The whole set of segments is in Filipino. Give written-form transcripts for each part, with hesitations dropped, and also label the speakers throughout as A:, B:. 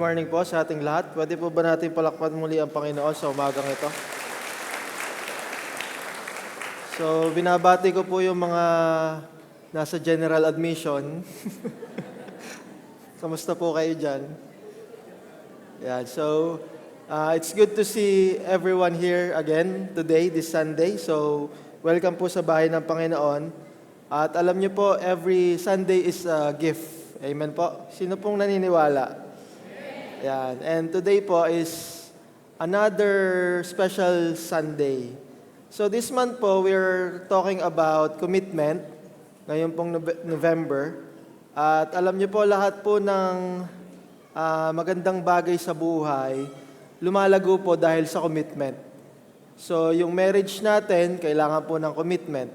A: morning po sa ating lahat. Pwede po ba natin palakpan muli ang Panginoon sa umagang ito? So, binabati ko po yung mga nasa general admission. Kamusta po kayo dyan? Yeah, so, it's good to see everyone here again today, this Sunday. So, welcome po sa bahay ng Panginoon. At alam niyo po, every Sunday is a gift. Amen po. Sino pong naniniwala? Yan. And today po is another special Sunday. So this month po, we're talking about commitment. Ngayon pong November. At alam niyo po, lahat po ng magandang bagay sa buhay, lumalago po dahil sa commitment. So yung marriage natin, kailangan po ng commitment.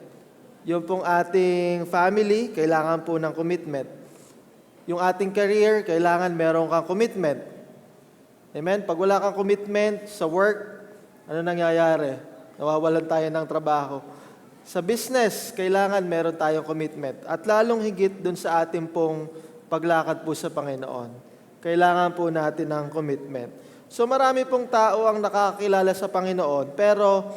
A: Yung pong ating family, kailangan po ng commitment. Yung ating career, kailangan meron kang commitment. Amen? Pag wala kang commitment sa work, ano nangyayari? Nawawalan tayo ng trabaho. Sa business, kailangan meron tayong commitment. At lalong higit dun sa ating pong paglakad po sa Panginoon. Kailangan po natin ng commitment. So marami pong tao ang nakakilala sa Panginoon, pero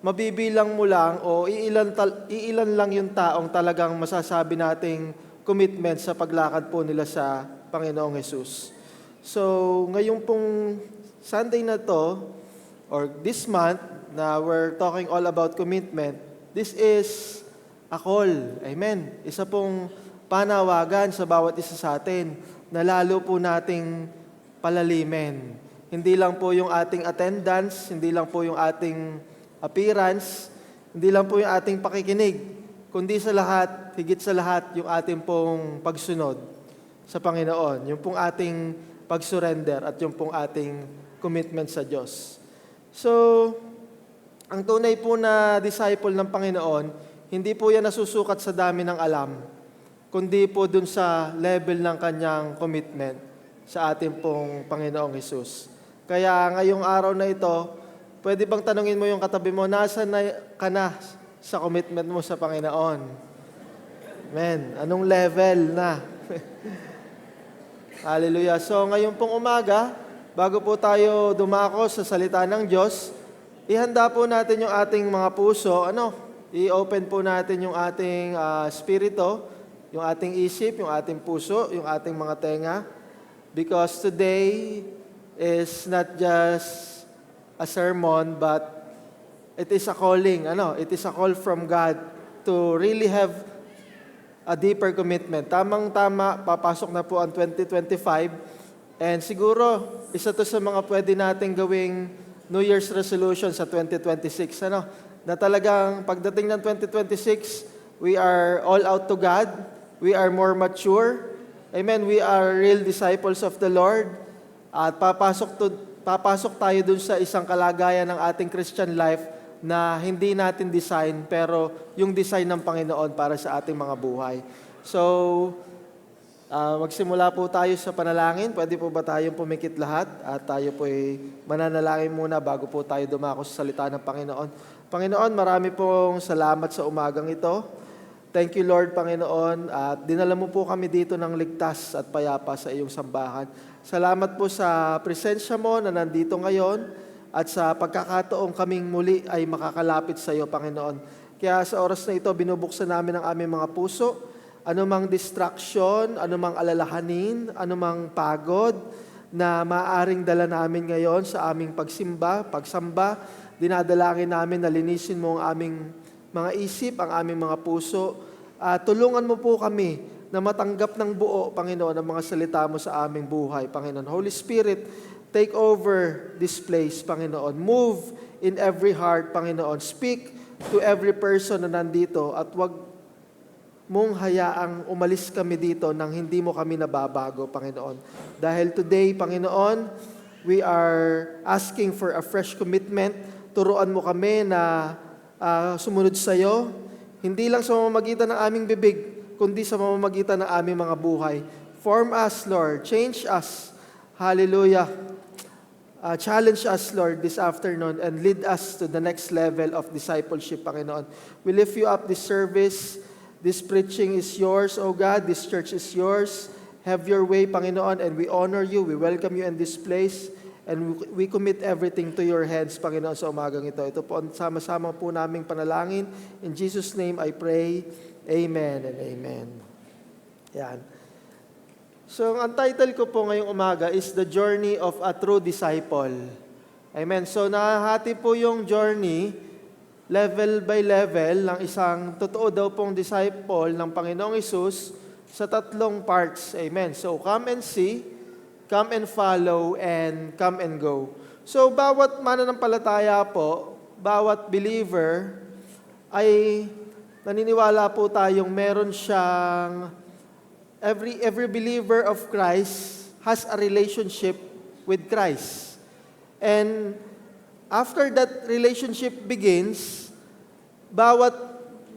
A: mabibilang mo lang o iilan lang yung taong talagang masasabi nating commitment sa paglakad po nila sa Panginoong Jesus. So, ngayon pong Sunday na to, or this month, na we're talking all about commitment, this is a call. Amen. Isa pong panawagan sa bawat isa sa atin na lalo po nating palalimin. Hindi lang po yung ating attendance, hindi lang po yung ating appearance, hindi lang po yung ating pakikinig, kundi sa lahat, higit sa lahat, yung ating pong pagsunod sa Panginoon, yung pong ating pag-surrender at yung pong ating commitment sa Diyos. So, ang tunay po na disciple ng Panginoon, hindi po yan nasusukat sa dami ng alam, kundi po dun sa level ng kanyang commitment sa ating pong Panginoong Jesus. Kaya ngayong araw na ito, pwede bang tanungin mo yung katabi mo, nasa na ka na sa commitment mo sa Panginoon? Amen. Anong level na? Hallelujah. So ngayon pong umaga, bago po tayo dumako sa salita ng Diyos, ihanda po natin yung ating mga puso. I-open po natin yung ating spirito, yung ating isip, yung ating puso, yung ating mga tenga. Because today is not just a sermon, but it is a calling. It is a call from God to really have a deeper commitment. Tamang-tama, papasok na po ang 2025. And siguro, isa to sa mga pwede natin gawing New Year's resolution sa 2026. Na talagang pagdating ng 2026, we are all out to God. We are more mature. Amen. We are real disciples of the Lord. At papasok tayo dun sa isang kalagayan ng ating Christian life na hindi natin design, pero yung design ng Panginoon para sa ating mga buhay. So, magsimula po tayo sa panalangin. Pwede po ba tayong pumikit lahat? At tayo po ay mananalangin muna bago po tayo dumako sa salita ng Panginoon. Panginoon, marami pong salamat sa umagang ito. Thank you, Lord, Panginoon. At dinala mo po kami dito ng ligtas at payapa sa iyong sambahan. Salamat po sa presensya mo na nandito ngayon at sa pagkakataong kaming muli ay makakalapit sa iyo, Panginoon. Kaya sa oras na ito, binubuksan namin ang aming mga puso, anumang distraction, anumang alalahanin, anumang pagod na maaaring dala namin ngayon sa aming pagsamba, dinadalangin namin na linisin mo ang aming mga isip, ang aming mga puso. Tulungan mo po kami na matanggap ng buo, Panginoon, ang mga salita mo sa aming buhay, Panginoon. Holy Spirit, take over this place, Panginoon. Move in every heart, Panginoon. Speak to every person na nandito at wag mong hayaang umalis kami dito nang hindi mo kami nababago, Panginoon. Dahil today, Panginoon, we are asking for a fresh commitment. Turuan mo kami na sumunod sa iyo, hindi lang sa mamamagitan ng aming bibig, kundi sa mamamagitan ng aming mga buhay. Form us, Lord. Change us. Hallelujah. Challenge us, Lord, this afternoon and lead us to the next level of discipleship, Panginoon. We lift you up this service. This preaching is yours, O God. This church is yours. Have your way, Panginoon, and we honor you. We welcome you in this place. And we commit everything to your hands, Panginoon, sa umagang ito. Ito po ang sama-sama po naming panalangin. In Jesus' name I pray. Amen and amen. Yan. So, ang title ko po ngayong umaga is The Journey of a True Disciple. Amen. So, nahahati po yung journey, level by level, ng isang totoo daw pong disciple ng Panginoong Hesus sa 3 parts. Amen. So, come and see, come and follow, and come and go. So, bawat mananampalataya po, bawat believer, ay naniniwala po tayong meron siyang, every believer of Christ has a relationship with Christ. And after that relationship begins, bawat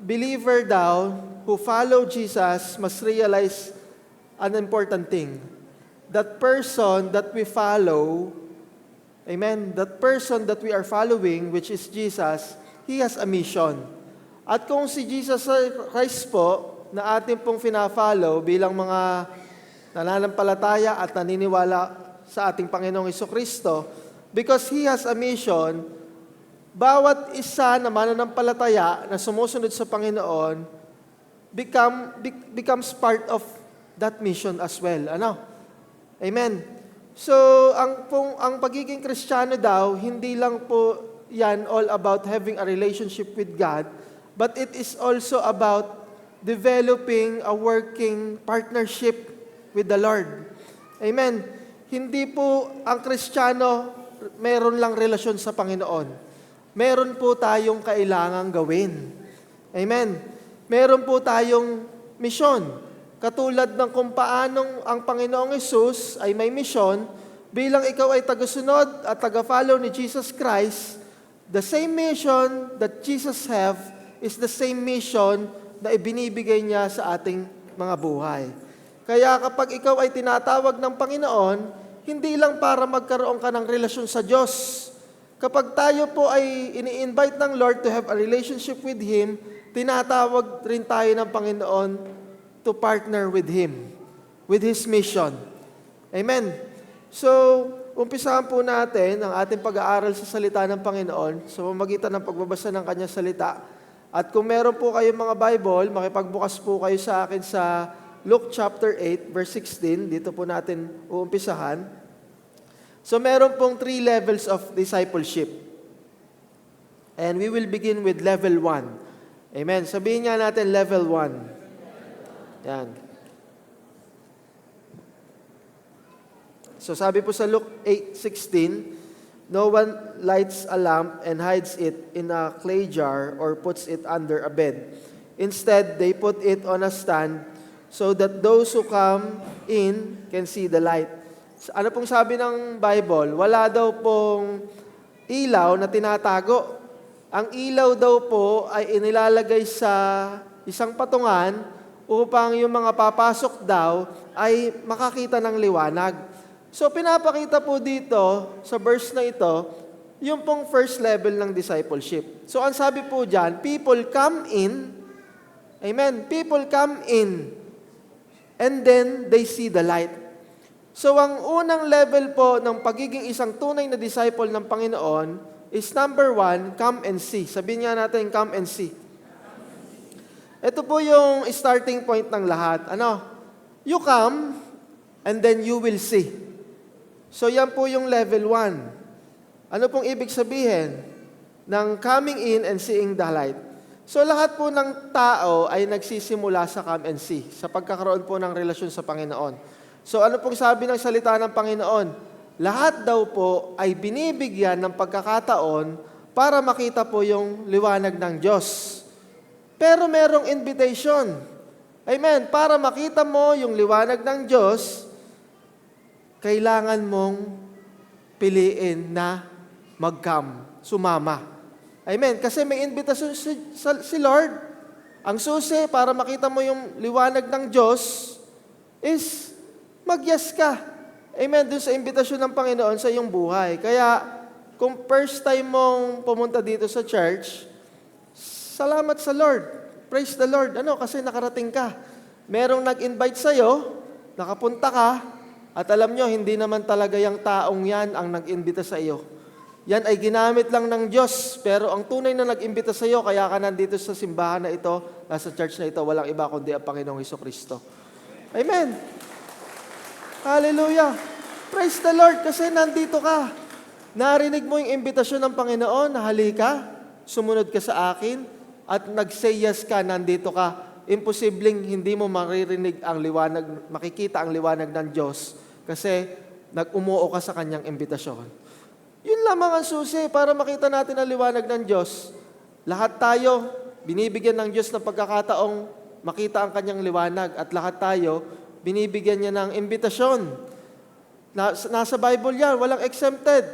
A: believer daw who follow Jesus must realize an important thing. That person that we follow, amen, that person that we are following, which is Jesus, He has a mission. At kung si Jesus Christ po, na ating pong fina-follow bilang mga nananampalataya at naniniwala sa ating Panginoong Jesucristo, because He has a mission, bawat isa na mananampalataya na sumusunod sa Panginoon becomes part of that mission as well. Ano? Amen. So, ang pagiging Kristiyano daw, hindi lang po yan all about having a relationship with God, but it is also about developing a working partnership with the Lord. Amen. Hindi po ang Kristiyano meron lang relasyon sa Panginoon. Meron po tayong kailangang gawin. Amen. Meron po tayong misyon. Katulad ng kung paanong ang Panginoong Hesus ay may misyon, bilang ikaw ay tagasunod at taga-follow ni Jesus Christ, the same mission that Jesus have is the same mission na ibinibigay niya sa ating mga buhay. Kaya kapag ikaw ay tinatawag ng Panginoon, hindi lang para magkaroon ka ng relasyon sa Diyos. Kapag tayo po ay ini-invite ng Lord to have a relationship with Him, tinatawag rin tayo ng Panginoon to partner with Him, with His mission. Amen. So, umpisahan po natin ang ating pag-aaral sa salita ng Panginoon sa pamamagitan ng pagbabasa ng Kanyang salita. At kung meron po kayong mga Bible, makipagbukas po kayo sa akin sa Luke chapter 8, verse 16. Dito po natin uumpisahan. So, meron pong 3 levels of discipleship. And we will begin with level 1. Amen. Sabihin nga natin level 1. Yan. So sabi po sa Luke 8:16, no one lights a lamp and hides it in a clay jar or puts it under a bed. Instead, they put it on a stand so that those who come in can see the light. Ano pong sabi ng Bible? Wala daw pong ilaw na tinatago. Ang ilaw daw po ay inilalagay sa isang patungan upang yung mga papasok daw ay makakita ng liwanag. So, pinapakita po dito, sa verse na ito, yung pong first level ng discipleship. So, ang sabi po dyan, people come in, amen, people come in, and then they see the light. So, ang unang level po ng pagiging isang tunay na disciple ng Panginoon is number 1, come and see. Sabihin nga natin, come and see. Ito po yung starting point ng lahat. Ano? You come, and then you will see. So yan po yung level 1. Ano pong ibig sabihin ng coming in and seeing the light? So lahat po ng tao ay nagsisimula sa come and see, sa pagkakaroon po ng relasyon sa Panginoon. So ano pong sabi ng salita ng Panginoon? Lahat daw po ay binibigyan ng pagkakataon para makita po yung liwanag ng Diyos. Pero merong invitation. Amen. Para makita mo yung liwanag ng Diyos, kailangan mong piliin na mag-come, sumama. Amen. Kasi may invitation si Lord. Ang susi para makita mo yung liwanag ng Diyos is mag-yes ka. Amen. Doon sa invitation ng Panginoon sa iyong buhay. Kaya kung first time mong pumunta dito sa church, salamat sa Lord. Praise the Lord. Ano? Kasi nakarating ka. Merong nag-invite sa'yo, nakapunta ka, at alam nyo, hindi naman talaga yung taong yan ang nag-imbita sa iyo. Yan ay ginamit lang ng Diyos, pero ang tunay na nag-imbita sa iyo, kaya ka nandito sa simbahan na ito, nasa church na ito, walang iba kundi ang Panginoong Hesukristo. Amen. Hallelujah. Praise the Lord kasi nandito ka. Narinig mo yung imbitasyon ng Panginoon na halika, sumunod ka sa akin, at nag-say yes ka, nandito ka. Imposibleng hindi mo maririnig ang liwanag, makikita ang liwanag ng Diyos kasi nag-umuo ka sa kanyang imbitasyon. Yun lamang ang susi para makita natin ang liwanag ng Diyos. Lahat tayo, binibigyan ng Diyos ng pagkakataong makita ang kanyang liwanag at lahat tayo, binibigyan niya ng imbitasyon. Nasa Bible yan, walang exempted.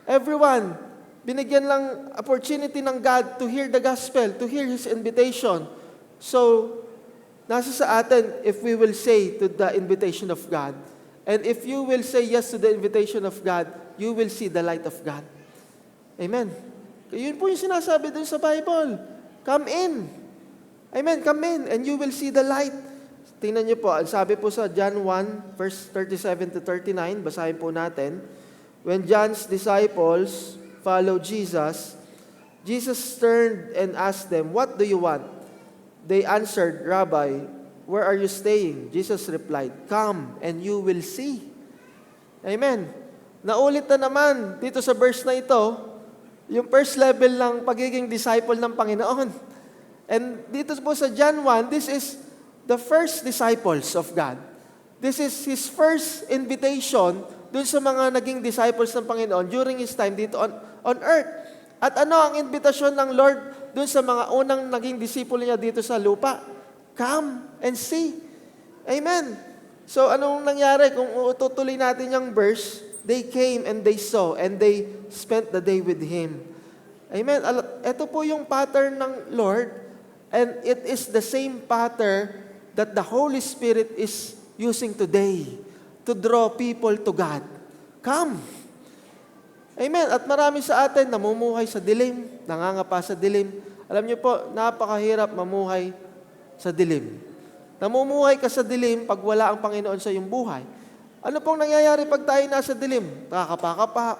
A: Everyone, binigyan lang opportunity ng God to hear the gospel, to hear His invitation. So, nasa sa atin if we will say to the invitation of God. And if you will say yes to the invitation of God, you will see the light of God. Amen. Yun po yung sinasabi dun sa Bible. Come in. Amen, come in and you will see the light. Tingnan niyo po, ang sabi po sa John 1, verse 37 to 39, basahin po natin. When John's disciples followed Jesus, Jesus turned and asked them, "What do you want?" They answered, "Rabbi, where are you staying?" Jesus replied, "Come and you will see." Amen. Naulit na naman dito sa verse na ito, yung first level ng pagiging disciple ng Panginoon. And dito po sa John 1, this is the first disciples of God. This is His first invitation dun sa mga naging disciples ng Panginoon during His time dito on earth. At ano ang invitasyon ng Lord dun sa mga unang naging disipulo niya dito sa lupa? Come and see. Amen. So anong nangyari? Kung ututuloy natin yung verse, they came and they saw and they spent the day with Him. Amen. Ito po yung pattern ng Lord and it is the same pattern that the Holy Spirit is using today to draw people to God. Come. Amen. At marami sa atin namumuhay sa dilim, nangangapa sa dilim. Alam niyo po, napakahirap mamuhay sa dilim. Namumuhay ka sa dilim pag wala ang Panginoon sa iyong buhay. Ano pong nangyayari pag tayo nasa dilim? Kakapa-kapa,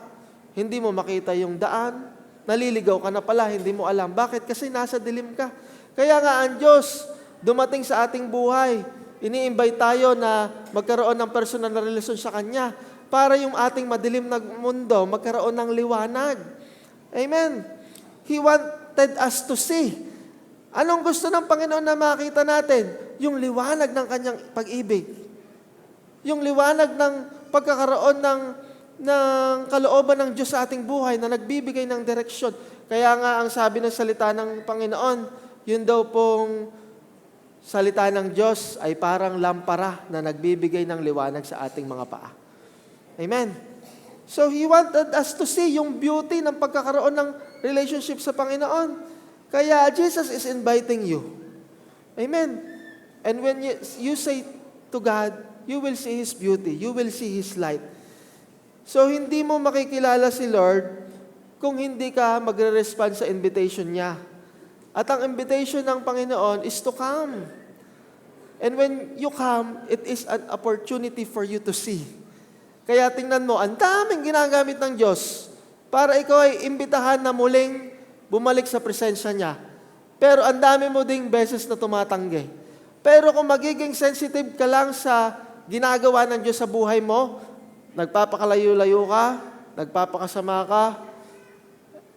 A: hindi mo makita yung daan, naliligaw ka na pala, hindi mo alam. Bakit? Kasi nasa dilim ka. Kaya nga ang Diyos, dumating sa ating buhay, ini-invite tayo na magkaroon ng personal na relasyon sa Kanya para yung ating madilim na mundo magkaroon ng liwanag. Amen. He wanted us to see. Anong gusto ng Panginoon na makita natin? Yung liwanag ng Kanyang pag-ibig. Yung liwanag ng pagkakaroon ng kalooban ng Diyos sa ating buhay na nagbibigay ng direksyon. Kaya nga ang sabi ng salita ng Panginoon, yun daw pong salita ng Diyos ay parang lampara na nagbibigay ng liwanag sa ating mga paa. Amen. So He wanted us to see yung beauty ng pagkakaroon ng relationship sa Panginoon. Kaya Jesus is inviting you. Amen. And when you say to God, you will see His beauty. You will see His light. So hindi mo makikilala si Lord kung hindi ka magre-respond sa invitation niya. At ang invitation ng Panginoon is to come. And when you come, it is an opportunity for you to see. Kaya tingnan mo, ang daming ginagamit ng Diyos para ikaw ay imbitahan na muling bumalik sa presensya niya. Pero ang dami mo ding beses na tumatanggi. Pero kung magiging sensitive ka lang sa ginagawa ng Diyos sa buhay mo, nagpapakalayo-layo ka, nagpapakasama ka,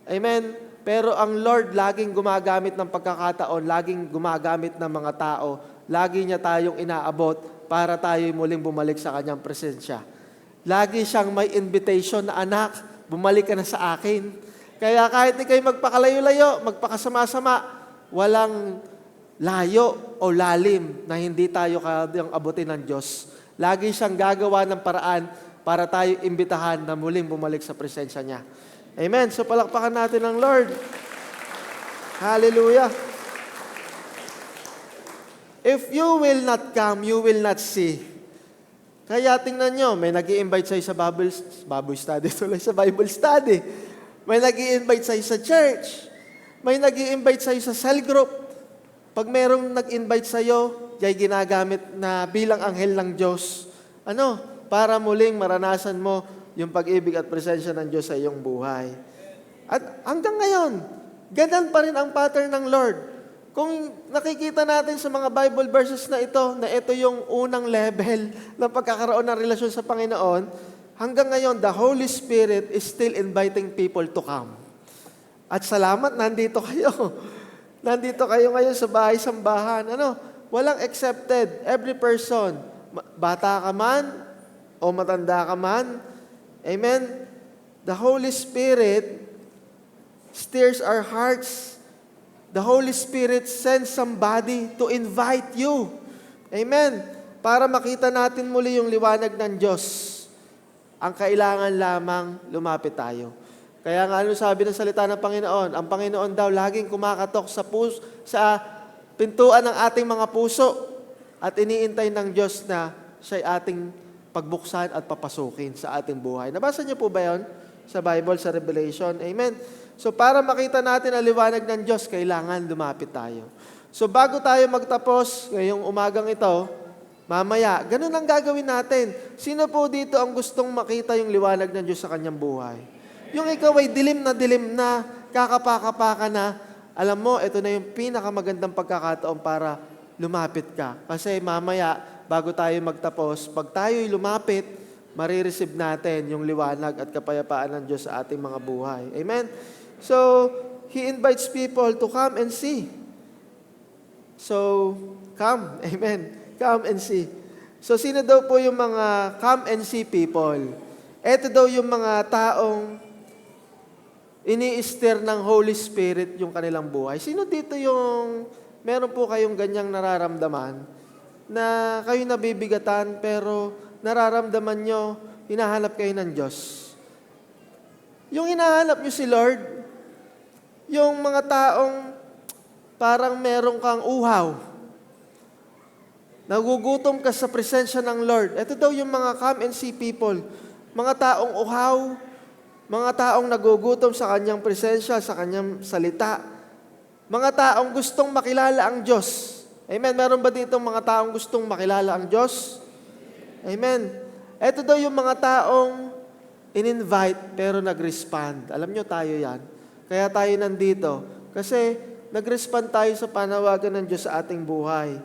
A: amen. Pero ang Lord laging gumagamit ng pagkakataon, laging gumagamit ng mga tao, lagi niya tayong inaabot para tayo muling bumalik sa Kanyang presensya. Lagi siyang may invitation na, "Anak, bumalik ka na sa akin." Kaya kahit ikay magpakalayo-layo, magpakasama-sama, walang layo o lalim na hindi tayo kayang abutin ng Diyos. Lagi siyang gagawa ng paraan para tayo imbitahan na muling bumalik sa presensya niya. Amen. So palakpakan natin ang Lord. Hallelujah. If you will not come, you will not see. Kaya tingnan nyo, may nag-i-invite sa'yo sa Bible study, tuloy sa Bible study. May nag-i-invite sa'yo sa church. May nag-i-invite sa'yo sa cell group. Pag merong nag-invite sa'yo, yay ginagamit na bilang anghel ng Diyos. Para muling maranasan mo yung pag-ibig at presensya ng Diyos sa iyong buhay. At hanggang ngayon, ganun pa rin ang pattern ng Lord. Kung nakikita natin sa mga Bible verses na ito yung unang level ng pagkakaroon ng relasyon sa Panginoon, hanggang ngayon, the Holy Spirit is still inviting people to come. At salamat, nandito kayo. Nandito kayo ngayon sa bahay-sambahan. Walang accepted. Every person, bata ka man o matanda ka man. Amen? The Holy Spirit stirs our hearts. The Holy Spirit sends somebody to invite you. Amen? Para makita natin muli yung liwanag ng Diyos. Ang kailangan lamang lumapit tayo. Kaya nga sabi ng salita ng Panginoon, ang Panginoon daw laging kumakatok sa pintuan ng ating mga puso at iniintay ng Diyos na siya'y ating pagbuksan at papasukin sa ating buhay. Nabasa niyo po ba yun sa Bible, sa Revelation? Amen. So para makita natin ang liwanag ng Diyos, kailangan lumapit tayo. So bago tayo magtapos ngayong umagang ito, mamaya, ganun ang gagawin natin. Sino po dito ang gustong makita yung liwanag ng Diyos sa kanyang buhay? Yung ikaw ay dilim na, kakapaka na, alam mo, ito na yung pinakamagandang pagkakataon para lumapit ka. Kasi mamaya, bago tayo magtapos, pag tayo'y lumapit, marireceive natin yung liwanag at kapayapaan ng Diyos sa ating mga buhay. Amen? So, He invites people to come and see. So, come. Amen. Come and see. So, sino daw po yung mga come and see people? Ito daw yung mga taong ini-stir ng Holy Spirit yung kanilang buhay. Sino dito yung meron po kayong ganyang nararamdaman na kayo nabibigatan pero nararamdaman nyo, hinahanap kayo ng Diyos? Yung hinahanap nyo si Lord, yung mga taong parang meron kang uhaw, nagugutom ka sa presensya ng Lord. Ito daw yung mga come and see people. Mga taong uhaw, mga taong nagugutom sa kanyang presensya, sa kanyang salita. Mga taong gustong makilala ang Diyos. Amen. Meron ba dito mga taong gustong makilala ang Diyos? Amen. Ito daw yung mga taong in-invite pero nag-respond. Alam nyo, tayo yan. Kaya tayo nandito. Kasi nag-respond tayo sa panawagan ng Diyos sa ating buhay.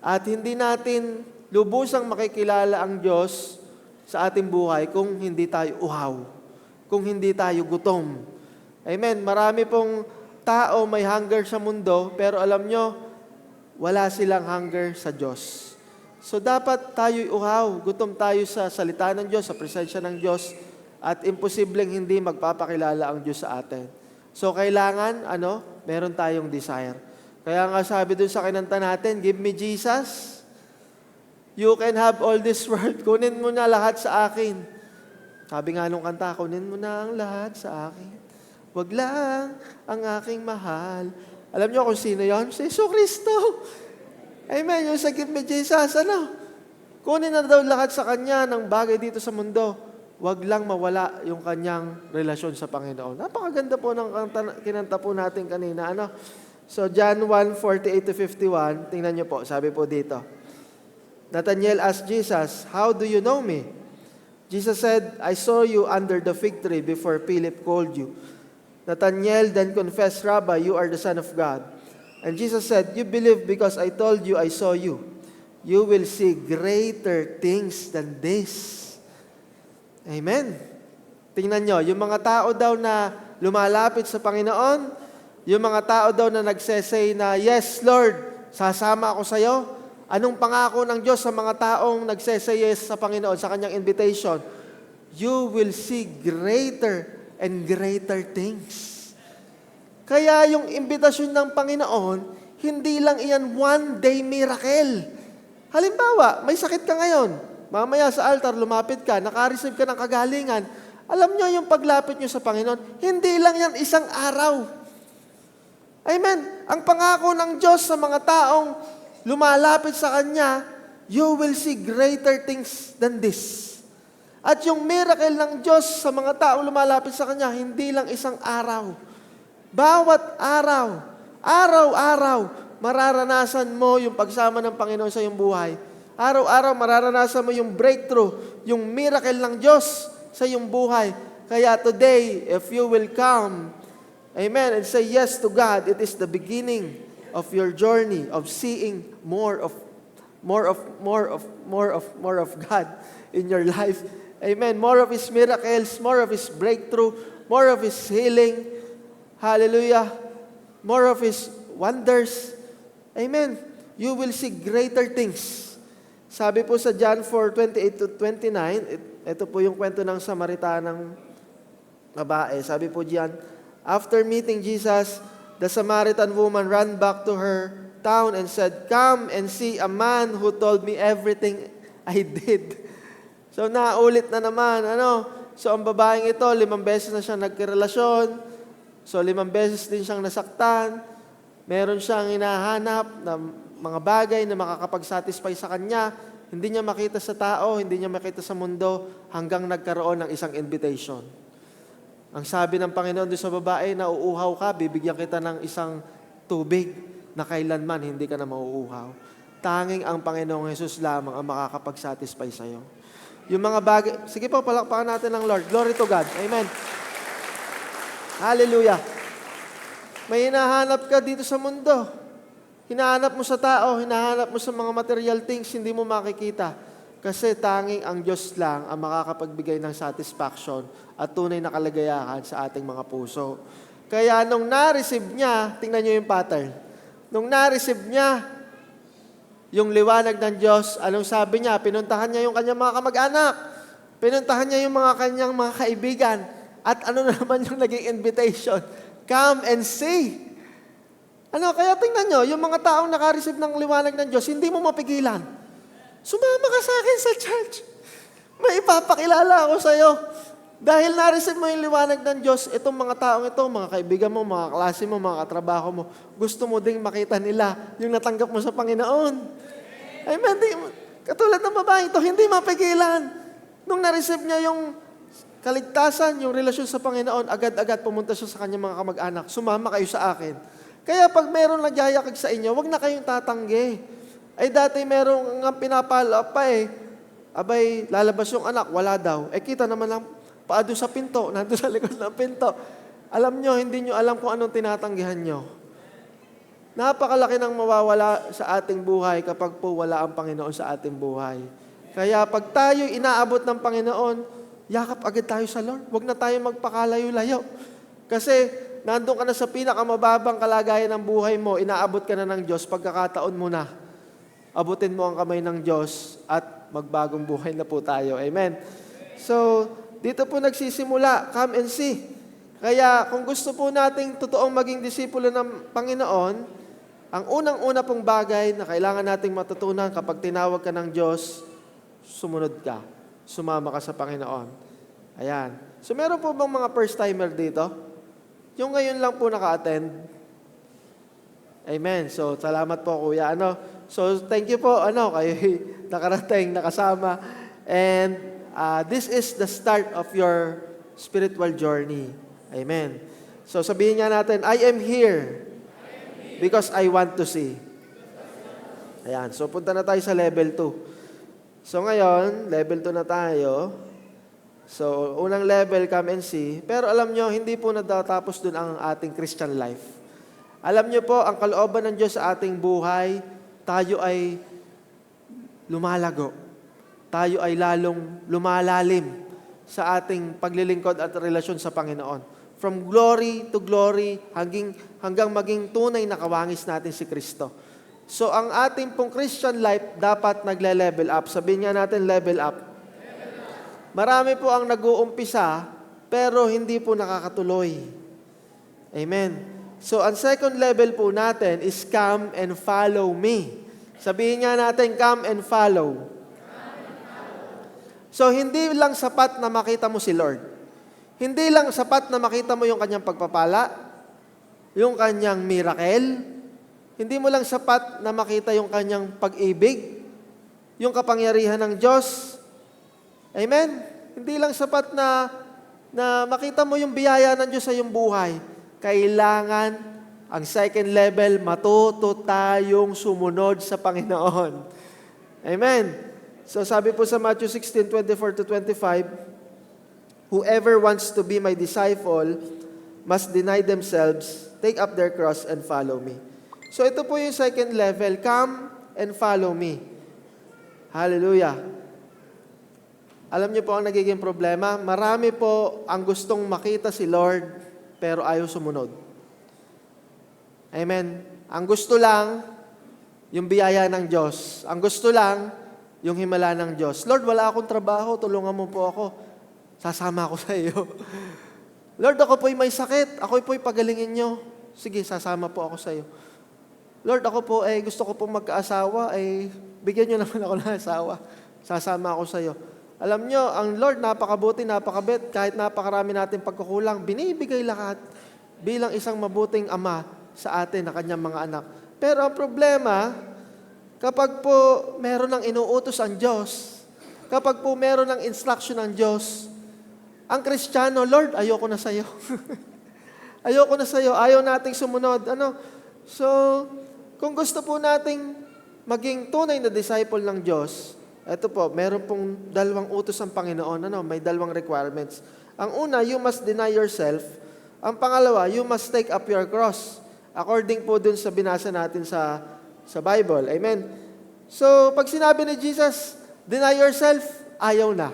A: At hindi natin lubusang makikilala ang Diyos sa ating buhay kung hindi tayo uhaw, kung hindi tayo gutom. Amen. Marami pong tao may hunger sa mundo, pero alam nyo, wala silang hunger sa Diyos. So dapat tayo'y uhaw, gutom tayo sa salita ng Diyos, sa presensya ng Diyos, at imposibleng hindi magpapakilala ang Diyos sa atin. So kailangan, meron tayong desire. Kaya nga sabi dun sa kinanta natin, give me Jesus. You can have all this world. Kunin mo na lahat sa akin. Sabi nga nung kanta, kunin mo na ang lahat sa akin. Wag lang ang aking mahal. Alam niyo kung sino yon? Si Yesu Cristo. Amen. Yung sa give me Jesus, kunin na daw lahat sa Kanya ng bagay dito sa mundo. Wag lang mawala yung Kanyang relasyon sa Panginoon. Napakaganda po ng kinanta po natin kanina. So, John 1:48-51, tingnan niyo po, sabi po dito. Nathanael asked Jesus, "How do you know me?" Jesus said, "I saw you under the fig tree before Philip called you." Nathanael then confessed, "Rabbi, you are the Son of God." And Jesus said, "You believe because I told you I saw you. You will see greater things than this." Amen. Tingnan nyo, yung mga tao daw na lumalapit sa Panginoon, yung mga tao daw na nagsesay na, "Yes, Lord, sasama ako sa iyo." Anong pangako ng Diyos sa mga taong nagsesay yes sa Panginoon, sa Kanyang invitation? You will see greater and greater things. Kaya yung imbitasyon ng Panginoon, hindi lang iyan one-day miracle. Halimbawa, may sakit ka ngayon. Mamaya sa altar, lumapit ka, naka-receive ka ng kagalingan. Alam nyo yung paglapit nyo sa Panginoon, hindi lang yan isang araw. Amen. Ang pangako ng Diyos sa mga taong lumalapit sa Kanya, you will see greater things than this. At yung miracle ng Diyos sa mga taong lumalapit sa Kanya, hindi lang isang araw. Bawat araw, araw-araw, mararanasan mo yung pagsama ng Panginoon sa iyong buhay. Araw-araw, mararanasan mo yung breakthrough, yung miracle ng Diyos sa iyong buhay. Kaya today, if you will come, amen, and say yes to God, it is the beginning of your journey of seeing more of God in your life. Amen. More of His miracles, more of His breakthrough, more of His healing. Hallelujah. More of His wonders. Amen. You will see greater things. Sabi po sa John 4:28 to 29, ito po yung kwento ng Samaritanang babae. Sabi po diyan, after meeting Jesus, the Samaritan woman ran back to her town and said, "Come and see a man who told me everything I did." So naulit na naman, So ang babaeng ito, 5 beses na siya nagkarelasyon. So 5 beses din siyang nasaktan. Meron siyang hinahanap na mga bagay na makakapag-satisfy sa kanya. Hindi niya makita sa tao, hindi niya makita sa mundo, hanggang nagkaroon ng isang invitation. Ang sabi ng Panginoon doon sa babae, nauuhaw ka, bibigyan kita ng isang tubig na kailanman hindi ka na mauuhaw. Tanging ang Panginoong Jesus lamang ang makakapag-satisfy sa iyo. Yung mga bagay, sige po, palakpakan natin ng Lord. Glory to God. Amen. Hallelujah. May hinahanap ka dito sa mundo. Hinahanap mo sa tao, hinahanap mo sa mga material things, hindi mo makikita. Kasi tanging ang Diyos lang ang makakapagbigay ng satisfaction at tunay na kaligayahan sa ating mga puso. Kaya nung na-receive niya, tingnan niyo yung pattern. Nung na-receive niya yung liwanag ng Diyos, anong sabi niya? Pinuntahan niya yung kanyang mga kamag-anak. Pinuntahan niya yung mga kanyang mga kaibigan. At ano naman yung naging invitation? Come and see. Kaya tingnan nyo, yung mga taong naka-receive ng liwanag ng Diyos, hindi mo mapigilan. Sumama ka sa akin sa church. May ipapakilala ako sa iyo. Dahil na-receive mo yung liwanag ng Diyos, itong mga taong ito, mga kaibigan mo, mga klase mo, mga katrabaho mo, gusto mo ding makita nila yung natanggap mo sa Panginoon. Amen. Katulad ng babae ito, hindi mapigilan. Nung na-receive niya yung kaligtasan, yung relasyon sa Panginoon, agad-agad pumunta siya sa kanyang mga kamag-anak, sumama kayo sa akin. Kaya pag meron nagyayakag sa inyo, wag na kayong tatanggi. Ay dati merong nga pinapala pa abay, lalabas yung anak, wala daw. Kita naman lang, paa doon sa pinto, nandun sa likod ng pinto. Alam nyo, hindi nyo alam kung anong tinatanggihan nyo. Napakalaki ng mawawala sa ating buhay kapag po wala ang Panginoon sa ating buhay. Kaya pag tayo inaabot ng Panginoon, yakap agad tayo sa Lord. Huwag na tayo magpakalayo-layo. Kasi nandun ka na sa pinakamababang kalagayan ng buhay mo, inaabot ka na ng Diyos, pagkakataon mo na. Abutin mo ang kamay ng Diyos at magbagong buhay na po tayo. Amen. So, dito po nagsisimula, come and see. Kaya kung gusto po nating totoong maging disipulo ng Panginoon, ang unang-una pong bagay na kailangan nating matutunan kapag tinawag ka ng Diyos, sumunod ka. Sumama ka sa Panginoon. Ayan. So meron po bang mga first-timer dito? Yung ngayon lang po naka-attend? Amen. So salamat po Kuya. So thank you po kayo nakarating, nakasama. And this is the start of your spiritual journey. Amen. So sabihin nga natin, I am here because I want to see. Ayan. So punta na tayo sa level 2. So ngayon, level 2 na tayo. So unang level, come and see. Pero alam nyo, hindi po natatapos dun ang ating Christian life. Alam nyo po, ang kalooban ng Diyos sa ating buhay, tayo ay lumalago. Tayo ay lalong lumalalim sa ating paglilingkod at relasyon sa Panginoon. From glory to glory, hanggang maging tunay na kawangis natin si Kristo. So, ang ating pong Christian life dapat nagle-level up. Sabihin nga natin, level up. Marami po ang nag-uumpisa, pero hindi po nakakatuloy. Amen. So, ang second level po natin is come and follow me. Sabihin nga natin, come and follow. So, hindi lang sapat na makita mo si Lord. Hindi lang sapat na makita mo yung kanyang pagpapala, yung kanyang miracle. Hindi mo lang sapat na makita yung kanyang pag-ibig, yung kapangyarihan ng Diyos. Amen? Hindi lang sapat na makita mo yung biyaya ng Diyos sa iyong buhay. Kailangan Ang second level, matuto tayong sumunod sa Panginoon. Amen. So sabi po sa Matthew 16:24-25, whoever wants to be my disciple must deny themselves, take up their cross, and follow me. So ito po yung second level, come and follow me. Hallelujah. Alam niyo po ang nagiging problema? Marami po ang gustong makita si Lord, pero ayaw sumunod. Amen. Ang gusto lang, yung biyaya ng Diyos. Ang gusto lang, yung himala ng Diyos. Lord, wala akong trabaho, tulungan mo po ako. Sasama ako sa iyo. Lord, ako po'y may sakit, ako po'y pagalingin niyo. Sige, sasama po ako sa iyo. Lord, ako po, gusto ko pong magkaasawa, bigyan niyo naman ako ng asawa. Sasama ako sa iyo. Alam niyo, ang Lord, napakabuti, napakabait, kahit napakarami natin pagkukulang, binibigay lahat bilang isang mabuting ama sa atin na kanyang mga anak. Pero ang problema, kapag po meron ng inuutos ang Diyos, kapag po meron ng instruction ng Diyos, ang Kristiyano, Lord, ayoko na sa iyo. Ayoko na sa iyo, ayaw nating sumunod. So, kung gusto po nating maging tunay na disciple ng Diyos, ito po, meron pong dalawang utos ang Panginoon, may dalawang requirements. Ang una, you must deny yourself. Ang pangalawa, you must take up your cross. According po dun sa binasa natin sa Bible. Amen? So, pag sinabi ni Jesus, deny yourself, ayaw na.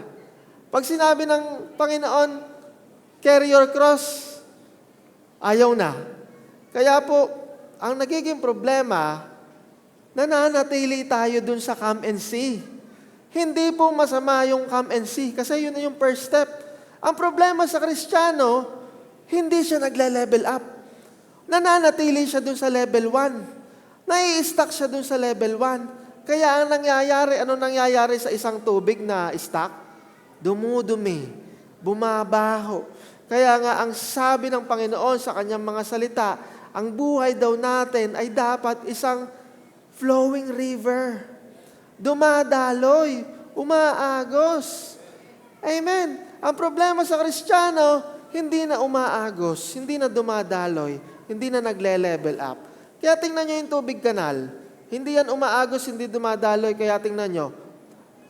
A: Pag sinabi ng Panginoon, carry your cross, ayaw na. Kaya po, ang nagiging problema, nananatili tayo dun sa come and see. Hindi po masama yung come and see, kasi yun na yung first step. Ang problema sa Kristiyano, hindi siya nagle-level up. Nananatili siya dun sa level 1. Nai-stuck siya dun sa level 1. Kaya ang nangyayari, ano nangyayari sa isang tubig na stuck? Dumudumi, bumabaho. Kaya nga ang sabi ng Panginoon sa kanyang mga salita, ang buhay daw natin ay dapat isang flowing river. Dumadaloy, umaagos. Amen. Ang problema sa Kristiyano, hindi na umaagos, hindi na dumadaloy, hindi na nagle-level up. Kaya tingnan nyo yung tubig kanal. Hindi yan umaagos, hindi dumadaloy, kaya tingnan nyo.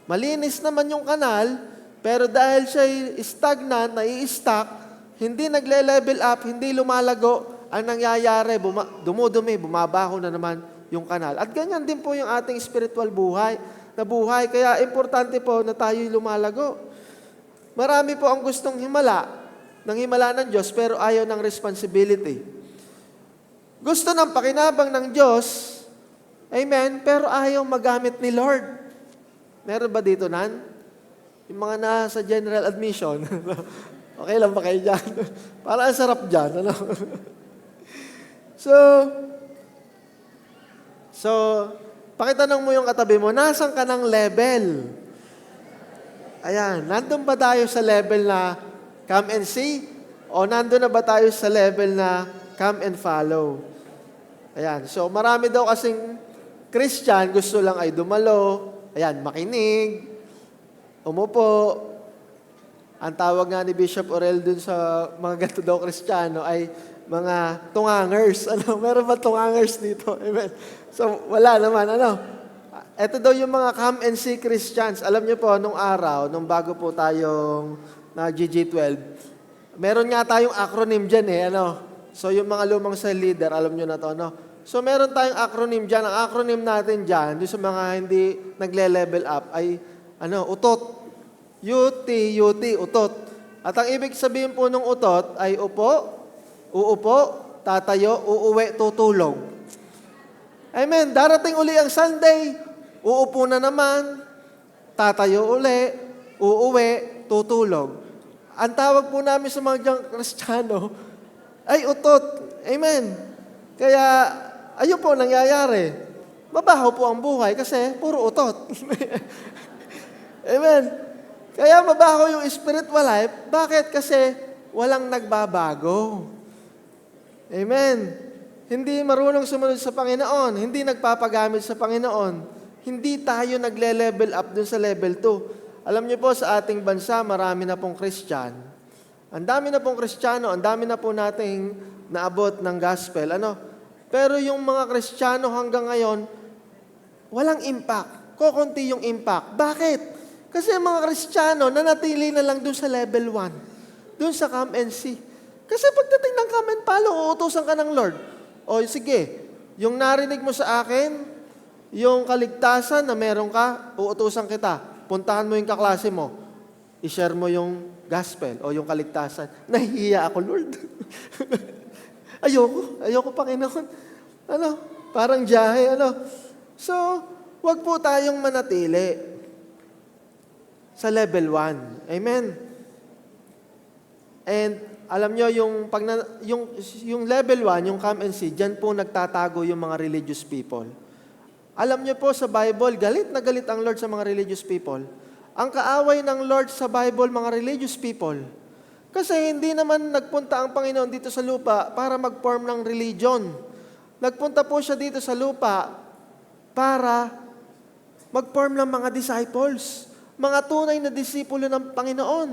A: Malinis naman yung kanal, pero dahil siya stagnant, nai-stuck, hindi nagle-level up, hindi lumalago, ang nangyayari, dumudumi, bumabaho na naman yung kanal. At ganyan din po yung ating spiritual buhay. Kaya importante po na tayo'y lumalago. Marami po ang gustong himala ng Diyos, pero ayaw ng responsibility. Gusto ng pakinabang ng Diyos, amen, pero ayaw magamit ni Lord. Meron ba dito, Nan? Yung mga nasa general admission. Okay lang ba kayo dyan? Para ang sarap dyan. So, pakitanong mo yung katabi mo, nasan ka ng level? Ayan, nandun ba tayo sa level na come and see? O nandun na ba tayo sa level na come and follow? Ayan, so marami daw kasing Christian, gusto lang ay dumalo, ayan, makinig, umupo. Ang tawag nga ni Bishop Orel dun sa mga ganito daw Kristiyano ay mga tungangers. Meron ba tungangers dito? Amen. So, wala naman. Ito daw yung mga come and see Christians. Alam niyo po, nung araw, nung bago po tayong nag-GG12, meron nga tayong acronym dyan So, yung mga lumang cell leader, alam niyo na to, So, meron tayong acronym dyan. Ang acronym natin dyan, yung sa mga hindi nagle-level up, ay, UTOT. UT, utot. At ang ibig sabihin po ng utot ay upo, uupo, tatayo, uuwi, tutulog. Amen. Darating uli ang Sunday, uupo na naman, tatayo uli, uuwi, tutulog. Ang tawag po namin sa mga diyang Kristiyano ay utot. Amen. Kaya, ayun po nangyayari. Mabaho po ang buhay kasi puro utot. Amen. Kaya mabaho yung spiritual life. Bakit? Kasi walang nagbabago. Amen. Hindi marunong sumunod sa Panginoon. Hindi nagpapagamit sa Panginoon. Hindi tayo nagle-level up dun sa level 2. Alam niyo po, sa ating bansa, marami na pong Christian. Ang dami na pong Kristiyano, ang dami na po nating naabot ng gospel. Pero yung mga Kristiyano hanggang ngayon, walang impact. Kokonti yung impact. Bakit? Kasi ang mga Kristiyano, nanatili na lang dun sa level 1. Dun sa come and see. Kasi pagdating ng come and follow, uutusan ka ng Lord. O sige, yung narinig mo sa akin, yung kaligtasan na meron ka, uutusan kita. Puntahan mo yung kaklase mo. I-share mo yung gospel o yung kaligtasan. Nahihiya ako, Lord. Ayoko, Panginoon. Parang jahe, So, wag po tayong manatili sa level 1. Amen? And, alam nyo, yung level 1, yung come and see, dyan po nagtatago yung mga religious people. Alam nyo po sa Bible, galit na galit ang Lord sa mga religious people. Ang kaaway ng Lord sa Bible, mga religious people. Kasi hindi naman nagpunta ang Panginoon dito sa lupa para mag-form ng religion. Nagpunta po siya dito sa lupa para mag-form ng mga disciples. Mga tunay na disipulo ng Panginoon.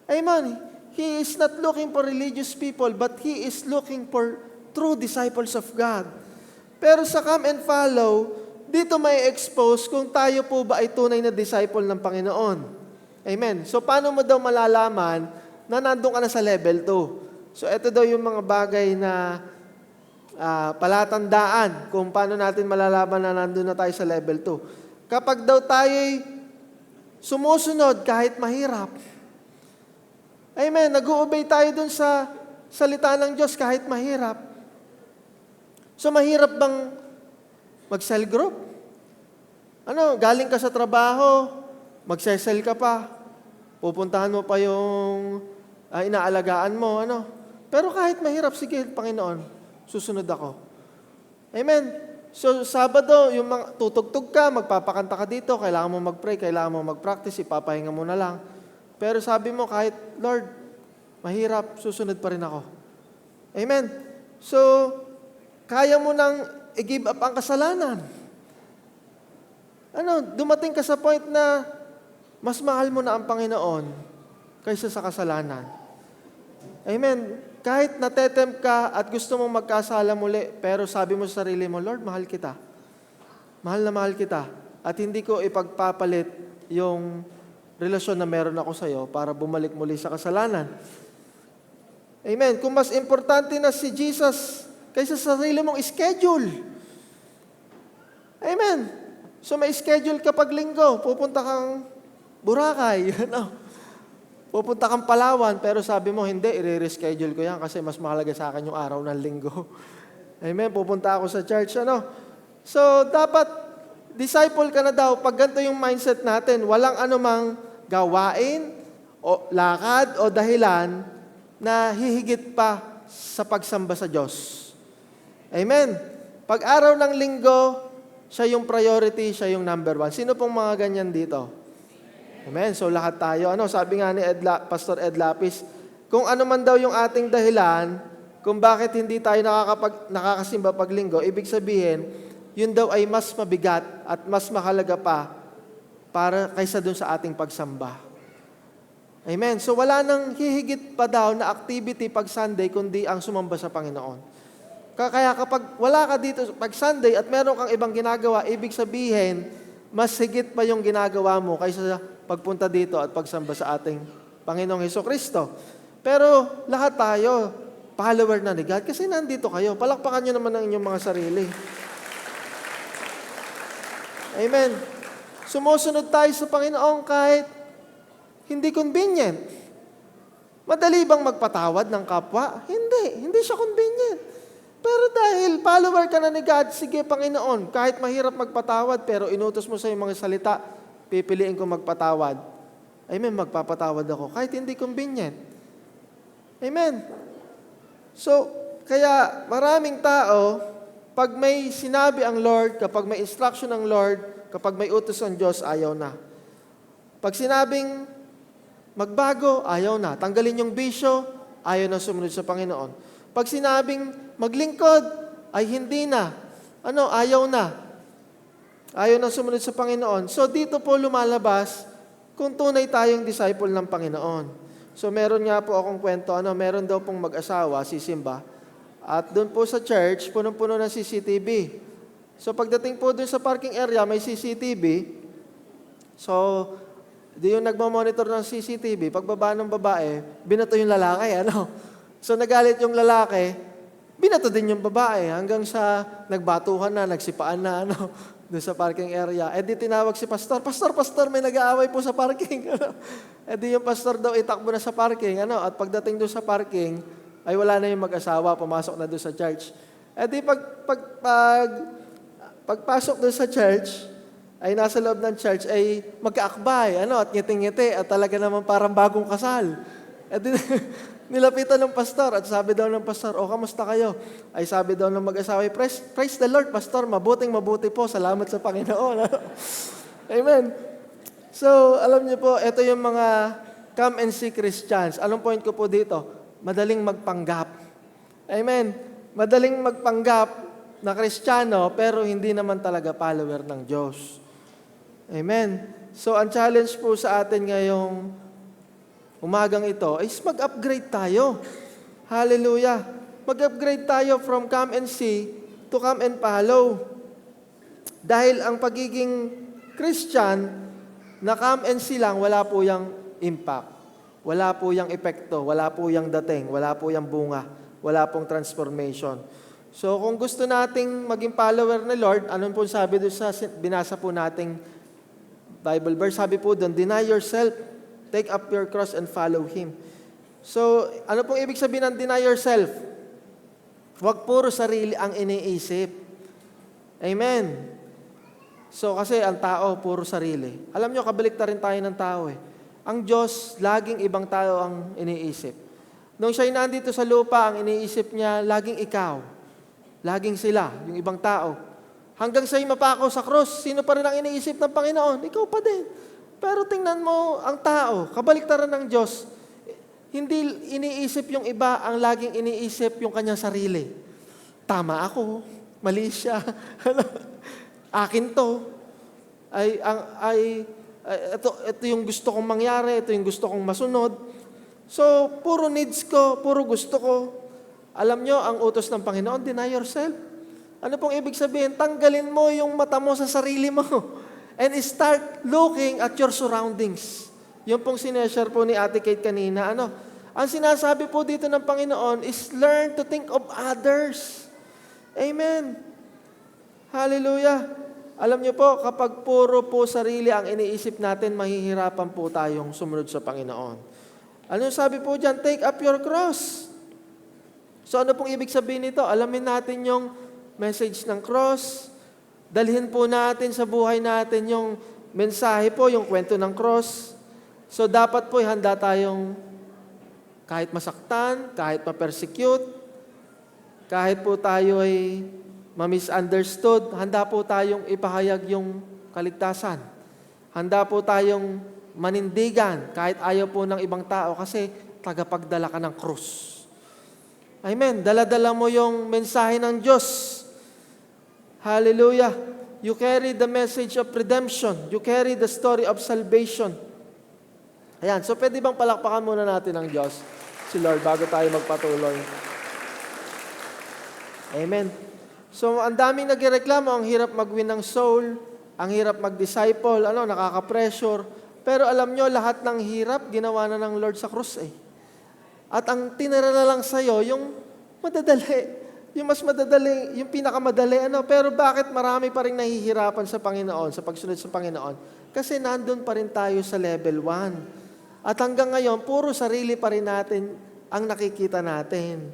A: Amen. He is not looking for religious people, but He is looking for true disciples of God. Pero sa come and follow, dito may expose kung tayo po ba ay tunay na disciple ng Panginoon. Amen. So, paano mo daw malalaman na nandun ka na sa level 2? So, ito daw yung mga bagay na palatandaan kung paano natin malalaman na nandun na tayo sa level 2. Kapag daw tayo'y sumusunod kahit mahirap. Amen. Nag-uobey tayo dun sa salita ng Diyos kahit mahirap. So, mahirap bang mag-cell group? Galing ka sa trabaho, mag-cell ka pa, pupuntahan mo pa yung inaalagaan mo, Pero kahit mahirap, sige, Panginoon, susunod ako. Amen. So, Sabado, yung tutugtog ka, magpapakanta ka dito, kailangan mo mag-pray, kailangan mo mag-practice, ipapahinga mo na lang. Pero sabi mo, kahit, Lord, mahirap, susunod pa rin ako. Amen. So, kaya mo nang i-give up ang kasalanan. Dumating ka sa point na mas mahal mo na ang Panginoon kaysa sa kasalanan. Amen. Kahit natetempt ka at gusto mong magkasala muli, pero sabi mo sa sarili mo, Lord, mahal kita. Mahal na mahal kita. At hindi ko ipagpapalit yung relasyon na meron ako sa iyo para bumalik muli sa kasalanan. Amen. Kung mas importante na si Jesus kaysa sa sarili mong schedule. Amen. So may schedule ka pag linggo, pupunta kang Boracay, pupunta kang Palawan, pero sabi mo, hindi, i-reschedule ko yan kasi mas mahalaga sa akin yung araw ng linggo. Amen, pupunta ako sa church, So, dapat, disciple ka na daw, pag ganito yung mindset natin, walang anumang gawain, o lakad, o dahilan, na hihigit pa sa pagsamba sa Diyos. Amen. Pag araw ng linggo, siya yung priority, siya yung number 1. Sino pong mga ganyan dito? Amen. So lahat tayo, sabi nga ni Pastor Ed Lapis, kung ano man daw yung ating dahilan, kung bakit hindi tayo nakakasimba pag linggo, ibig sabihin, yun daw ay mas mabigat at mas mahalaga pa para kaysa dun sa ating pagsamba. Amen. So wala nang hihigit pa daw na activity pag Sunday kundi ang sumamba sa Panginoon. Kaya kapag wala ka dito pag Sunday at meron kang ibang ginagawa, ibig sabihin, mas higit pa yung ginagawa mo kaysa sa pagpunta dito at pagsamba sa ating Panginoong Hesukristo. Pero lahat tayo, follower na ni God kasi nandito kayo. Palakpakan nyo naman ang inyong mga sarili. Amen. Sumusunod tayo sa Panginoon kahit hindi convenient. Madali bang magpatawad ng kapwa? Hindi siya convenient. Pero dahil follower ka na ni God, sige Panginoon, kahit mahirap magpatawad, pero inutos mo sa iyong mga salita, pipiliin ko magpatawad. Amen, magpapatawad ako, kahit hindi convenient. Amen. So, kaya maraming tao, pag may sinabi ang Lord, kapag may instruction ng Lord, kapag may utos ang Diyos, ayaw na. Pag sinabing magbago, ayaw na. Tanggalin yung bisyo, ayaw na sumunod sa Panginoon. Pag sinabing maglingkod, ay hindi na. Ayaw na. Ayaw na sumunod sa Panginoon. So dito po lumalabas kung tunay tayong disciple ng Panginoon. So meron nga po akong kwento, meron daw pong mag-asawa, si Simba, At doon po sa church, punong-puno ng CCTV. So pagdating po doon sa parking area, may CCTV. So, di yung nagmamonitor ng CCTV, pagbaba ng babae, binato yung lalaki, ano? So nagalit yung lalaki, binato din yung babae hanggang sa nagbatuhan na, nagsipaan na, ano, doon sa parking area. Eh di tinawag si pastor, Pastor, may nag-aaway po sa parking. Ano? Eh di yung pastor daw itakbo na sa parking, ano? At pagdating doon sa parking, ay wala na yung mag-asawa, pumasok na doon sa church. Eh di pagpasok doon sa church, ay nasa loob ng church, ay magkaakbay, ano, at ngiti-ngiti, at talaga naman parang bagong kasal. At nilapitan ng pastor, at sabi daw ng pastor, kamusta kayo? Ay sabi daw ng mag-asawa, praise the Lord, pastor, mabuti po, salamat sa Panginoon. Amen. So, alam niyo po, ito yung mga come and see Christians. Anong point ko po dito? Madaling magpanggap. Amen. Madaling magpanggap na Kristiyano, pero hindi naman talaga follower ng Diyos. Amen. So, ang challenge po sa atin ngayong umagang ito is mag-upgrade tayo. Hallelujah. Mag-upgrade tayo from come and see to come and follow. Dahil ang pagiging Christian na come and see lang, wala po yung impact. Wala po yung epekto. Wala po yung dating. Wala po yung bunga. Wala pong transformation. So, kung gusto nating maging follower ni Lord, anong po sabi doon sa binasa po nating Bible verse? Sabi po doon, deny yourself, take up your cross and follow Him. So, ano pong ibig sabihin ng deny yourself? Huwag puro sarili ang iniisip. Amen. So, kasi ang tao, puro sarili. Alam nyo, kabaliktarin tayo ng tao eh. Ang Diyos, laging ibang tao ang iniisip. Nung siya'y nandito sa lupa, ang iniisip niya, laging ikaw. Laging sila, yung ibang tao. Hanggang siya'y mapako sa cross, sino pa rin ang iniisip ng Panginoon? Ikaw pa din. Pero tingnan mo ang tao, kabaliktaran ng Diyos, hindi iniisip yung iba, ang laging iniisip yung kanyang sarili. Tama ako, mali siya, akin to, ito yung gusto kong mangyari, ito yung gusto kong masunod. So, puro needs ko, puro gusto ko. Alam nyo, ang utos ng Panginoon, deny yourself. Ano pong ibig sabihin? Tanggalin mo yung mata mo sa sarili mo and start looking at your surroundings. Yung pong sineshare po ni Ate Kate kanina. Ang sinasabi po dito ng Panginoon is learn to think of others. Amen. Hallelujah. Alam niyo po, kapag puro po sarili ang iniisip natin, mahihirapan po tayong sumunod sa Panginoon. Ano sabi po dyan? Take up your cross. So ano pong ibig sabihin nito? Alamin natin yung message ng cross. Dalhin po natin sa buhay natin yung mensahe po, yung kwento ng cross. So dapat po handa tayong kahit masaktan, kahit ma-persecute, kahit po tayo ay ma-misunderstood, handa po tayong ipahayag yung kaligtasan. Handa po tayong manindigan kahit ayaw po ng ibang tao kasi tagapagdala ka ng krus. Amen. Dala-dala mo yung mensahe ng Diyos. Hallelujah. You carry the message of redemption. You carry the story of salvation. Ayan. So, pwede bang palakpakan muna natin ang Diyos, si Lord, bago tayo magpatuloy? Amen. So, ang daming nagreklamo, ang hirap mag-win ng soul, ang hirap mag-disciple, nakaka-pressure. Pero alam nyo, lahat ng hirap, ginawa na ng Lord sa krus eh. At ang tinira na lang sa'yo, yung madadali. Yung mas madadali, yung pinakamadali, pero bakit marami pa rin nahihirapan sa Panginoon, sa pagsunod sa Panginoon? Kasi nandun pa rin tayo sa level 1. At hanggang ngayon, puro sarili pa rin natin ang nakikita natin.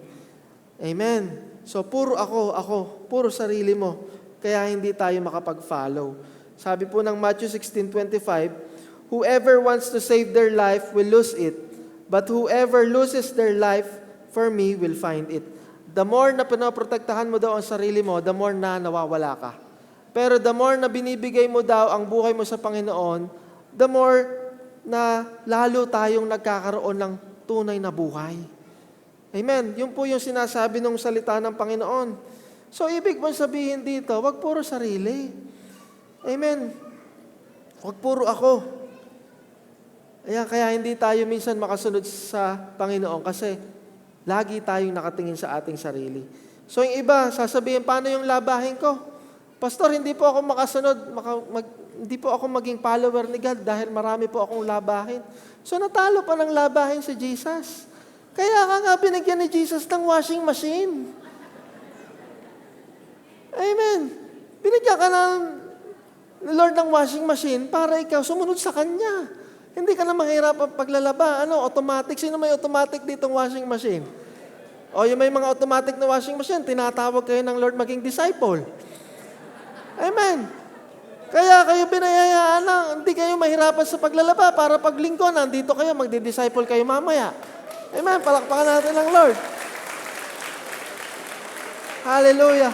A: Amen. So, puro ako, puro sarili mo. Kaya hindi tayo makapag-follow. Sabi po ng Matthew 16:25, whoever wants to save their life will lose it, but whoever loses their life for me will find it. The more na pinaprotektahan mo daw ang sarili mo, the more na nawawala ka. Pero the more na binibigay mo daw ang buhay mo sa Panginoon, the more na lalo tayong nagkakaroon ng tunay na buhay. Amen. Yun po yung sinasabi ng salita ng Panginoon. So, ibig mong sabihin dito, wag puro sarili. Amen. Wag puro ako. Kaya hindi tayo minsan makasunod sa Panginoon kasi Lagi tayong nakatingin sa ating sarili. So yung iba, sasabihin, paano yung labahin ko? Pastor, hindi po ako makasunod, hindi po ako maging follower ni God dahil marami po akong labahin. So natalo pa ng labahin si Jesus. Kaya ka nga binigyan ni Jesus ng washing machine. Amen. Binigyan ka ng Lord ng washing machine para ikaw sumunod sa Kanya. Hindi ka na mahirap paglalaba. Automatic. Sino may automatic ditong washing machine? O yung may mga automatic na washing machine, tinatawag kayo ng Lord maging disciple. Amen. Kaya kayo binayayaan na, hindi kayo mahirapan sa paglalaba para paglingko, nandito kayo, magdi-disciple kayo mamaya. Amen. Palakpakan natin ang Lord. Hallelujah.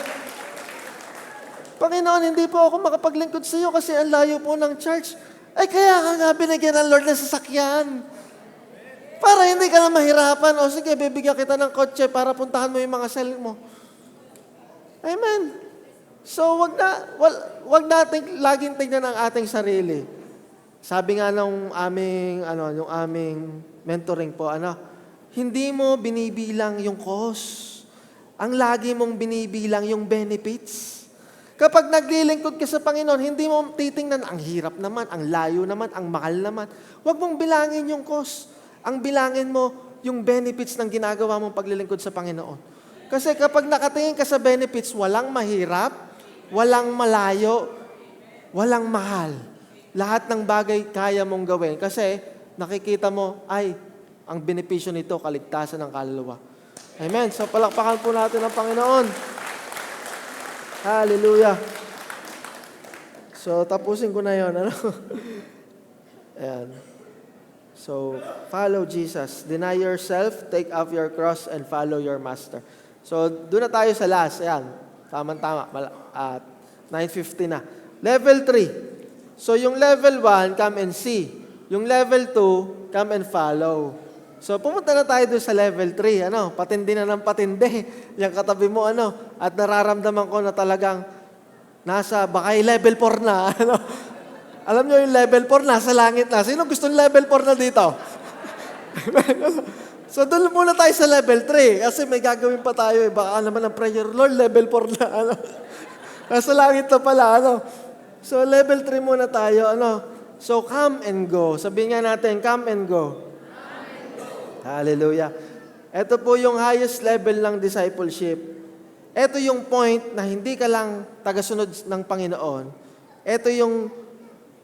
A: Panginoon, hindi po ako makapaglingkod sa iyo kasi ang layo po ng church. Ay, kaya ka nga binigyan ng Lord ng sasakyan. Para hindi ka na mahirapan. O sige, bibigyan kita ng kotse para puntahan mo yung mga cell mo. Amen. So, wag natin laging tingnan ang ating sarili. Sabi nga nung aming mentoring po, hindi mo binibilang yung cost. Ang lagi mong binibilang yung benefits. Kapag naglilingkod ka sa Panginoon, hindi mo titingnan, ang hirap naman, ang layo naman, ang mahal naman. Huwag mong bilangin yung cost. Ang bilangin mo, yung benefits ng ginagawa mong paglilingkod sa Panginoon. Kasi kapag nakatingin ka sa benefits, walang mahirap, walang malayo, walang mahal. Lahat ng bagay kaya mong gawin. Kasi nakikita mo, ang benepisyo nito, kaligtasan ng kaluluwa. Amen. So palakpakan po natin ang Panginoon. Hallelujah. So, tapusin ko na yun. Ayan. So, follow Jesus. Deny yourself, take up your cross, and follow your master. So, doon na tayo sa last. Ayan. Tama-tama. 9:50 na. Level 3. So, yung level 1, come and see. Yung level 2, come and follow. So, pumunta na tayo doon sa level 3. Patindi na ng patindi. Yung katabi mo, at nararamdaman ko na talagang baka level 4 na. Alam nyo yung level 4, nasa langit na. Sino gusto ng level 4 na dito? So, doon muna tayo sa level 3. Kasi may gagawin pa tayo. Baka naman ang prayer, Lord, level 4 na. Nasa langit na pala. So, level 3 muna tayo. So, come and go. Sabihin nga natin, come and go. Hallelujah. Ito po yung highest level ng discipleship. Ito yung point na hindi ka lang tagasunod ng Panginoon. Ito yung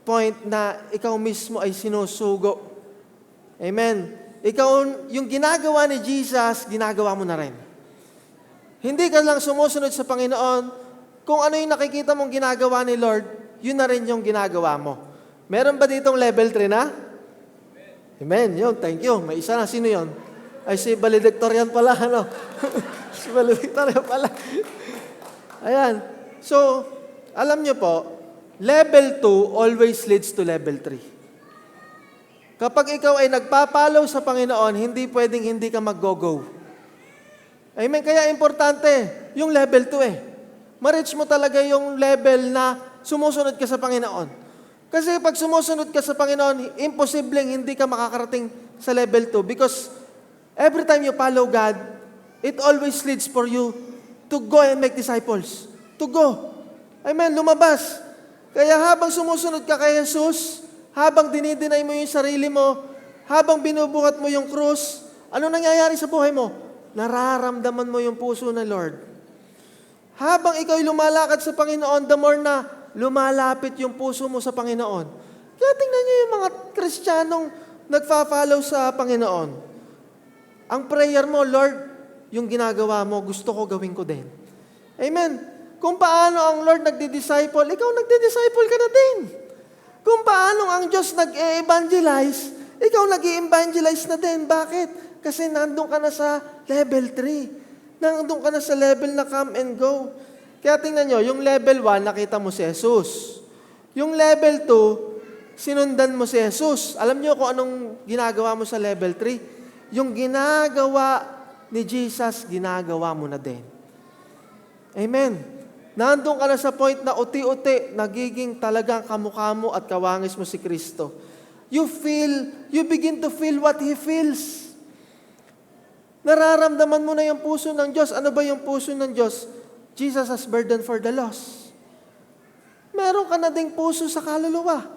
A: point na ikaw mismo ay sinusugo. Amen. Ikaw, yung ginagawa ni Jesus, ginagawa mo na rin. Hindi ka lang sumusunod sa Panginoon. Kung ano yung nakikita mong ginagawa ni Lord, yun na rin yung ginagawa mo. Meron ba ditong level 3 na? Amen. Yun, thank you. May isa na. Sino yun? Ay, si valedictorian pala. Si valedictorian pala. Ayan. So, alam nyo po, level 2 always leads to level 3. Kapag ikaw ay nagpapalaw sa Panginoon, hindi pwedeng hindi ka mag-go-go. Amen. Kaya importante, yung level 2 Ma-reach mo talaga yung level na sumusunod ka sa Panginoon. Kasi pag sumusunod ka sa Panginoon, imposibleng hindi ka makakarating sa level 2 because every time you follow God, it always leads for you to go and make disciples. To go. Amen, lumabas. Kaya habang sumusunod ka kay Jesus, habang dinidinay mo yung sarili mo, habang binubuhat mo yung krus, ano nangyayari sa buhay mo? Nararamdaman mo yung puso ng Lord. Habang ikaw'y lumalakad sa Panginoon, the more na lumalapit yung puso mo sa Panginoon. Kaya tingnan niyo yung mga Kristiyanong nagfa-follow sa Panginoon. Ang prayer mo, Lord, yung ginagawa mo, gusto ko gawin ko din. Amen. Kung paano ang Lord nagdi-disciple, ikaw nagdi-disciple ka na din. Kung paano ang Diyos nag-evangelize, ikaw nag-evangelize na din. Bakit? Kasi nandun ka na sa level 3. Nandun ka na sa level na come and go. Kaya tingnan nyo, yung level 1, nakita mo si Jesus. Yung level 2, sinundan mo si Jesus. Alam nyo kung anong ginagawa mo sa level 3? Yung ginagawa ni Jesus, ginagawa mo na din. Amen. Nandun ka na sa point na uti-uti, nagiging talagang kamukha mo at kawangis mo si Kristo. You begin to feel what He feels. Nararamdaman mo na yung puso ng Diyos. Ano ba yung puso ng Diyos? Jesus has burden for the lost. Meron ka na ding puso sa kaluluwa.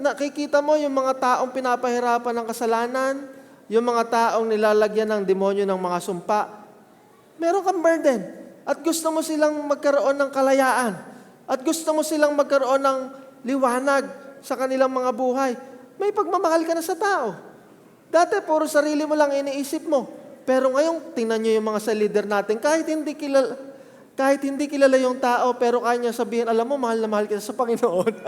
A: Nakikita mo yung mga taong pinapahirapan ng kasalanan, yung mga taong nilalagyan ng demonyo ng mga sumpa. Meron kang burden. At gusto mo silang magkaroon ng kalayaan. At gusto mo silang magkaroon ng liwanag sa kanilang mga buhay. May pagmamahal ka na sa tao. Dati, puro sarili mo lang iniisip mo. Pero ngayon, tingnan nyo yung mga sa leader natin, kahit hindi kilala yung tao, pero kaya niya sabihin, alam mo, mahal na mahal kita sa Panginoon.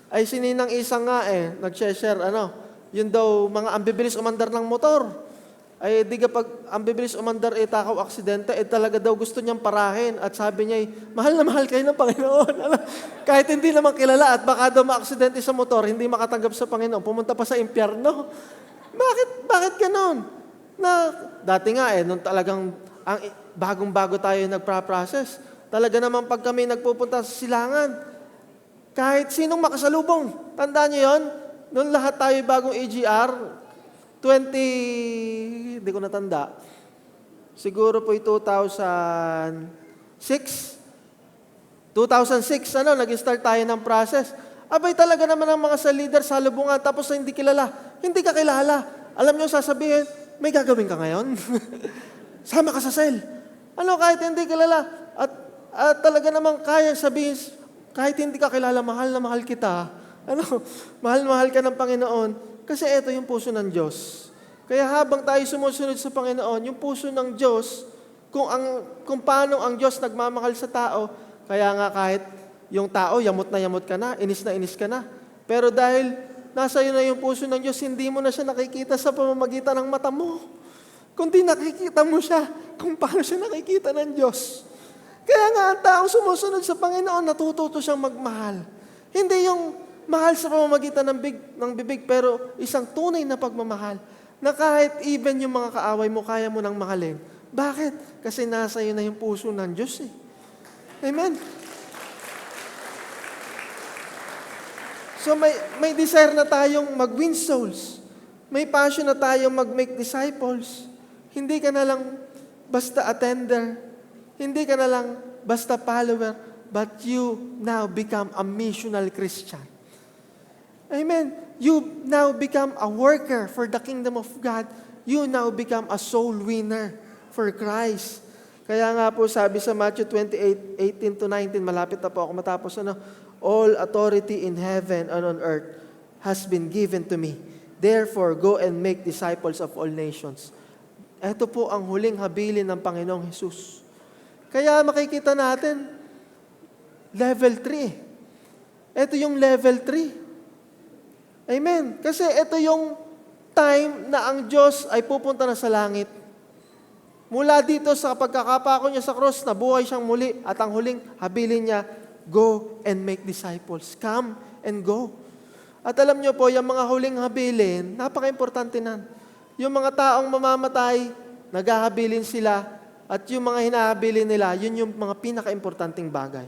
A: Ay sininang isang nga nag-share, yun daw, mga ambibilis umandar ng motor. Ay di kapag ambibilis umandar, takaw aksidente, talaga daw gusto niyang parahin. At sabi niya, mahal na mahal kayo ng Panginoon. Kahit hindi naman kilala at baka daw ma-aksidente sa motor, hindi makatanggap sa Panginoon, pumunta pa sa impyerno. Bakit ganon? Na dati nga nung talagang bagong-bago tayo nagpa-process, talaga naman pag kami nagpupunta sa silangan, kahit sinong makasalubong, tandaan niyo yon, noon lahat tayo bagong AGR, hindi ko natanda, siguro po 2006, nag-start tayo ng process. Abay talaga naman ang mga sa leader sa lubungan, tapos hindi kilala, hindi ka kilala. Alam niyo sasabihin, may gagawin ka ngayon? Sama ka sa cell. Kahit hindi kilala. At talaga naman kaya sabihin, kahit hindi ka kilala, mahal na mahal kita. Mahal na mahal ka ng Panginoon. Kasi ito yung puso ng Diyos. Kaya habang tayo sumusunod sa Panginoon, yung puso ng Diyos, kung paano ang Diyos nagmamahal sa tao, kaya nga kahit yung tao, yamot ka na inis ka na. Pero dahil nasa iyo na yung puso ng Diyos, hindi mo na siya nakikita sa pamamagitan ng mata mo. Kundi nakikita mo siya kung paano siya nakikita ng Diyos. Kaya nga ang taong sumusunod sa Panginoon, natututo siyang magmahal. Hindi yung mahal sa pamamagitan ng bibig, pero isang tunay na pagmamahal na kahit even yung mga kaaway mo, kaya mo nang mahalin. Bakit? Kasi nasa iyo na yung puso ng Diyos Amen? So may desire na tayong mag-win souls. May passion na tayong mag-make disciples. Hindi ka na lang basta attender. Hindi ka na lang basta follower. But you now become a missional Christian. Amen. You now become a worker for the kingdom of God. You now become a soul winner for Christ. Kaya nga po sabi sa Matthew 28:18-19, malapit na po ako matapos, all authority in heaven and on earth has been given to me. Therefore, go and make disciples of all nations. Ito po ang huling habilin ng Panginoong Hesus. Kaya makikita natin, level 3. Ito yung level 3. Amen. Kasi ito yung time na ang Diyos ay pupunta na sa langit. Mula dito sa pagkakapako niya sa cross, nabuhay siyang muli at ang huling habilin niya, go and make disciples. Come and go. At alam niyo po, yung mga huling habilin, napaka-importante nan. Yung mga taong mamamatay, naghahabilin sila, at yung mga hinahabilin nila, yun yung mga pinaka-importanting bagay.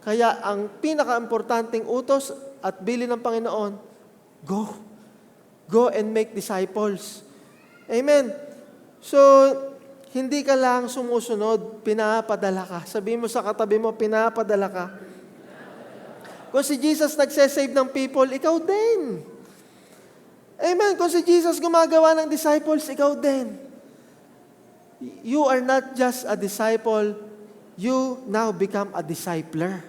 A: Kaya ang pinaka-importanting utos at bilin ng Panginoon, go. Go and make disciples. Amen. So, hindi ka lang sumusunod, pinapadala ka. Sabihin mo sa katabi mo, pinapadala ka. Kung si Jesus nagsasave ng people, ikaw din. Amen. Kung si Jesus gumagawa ng disciples, ikaw din. You are not just a disciple, you now become a discipler.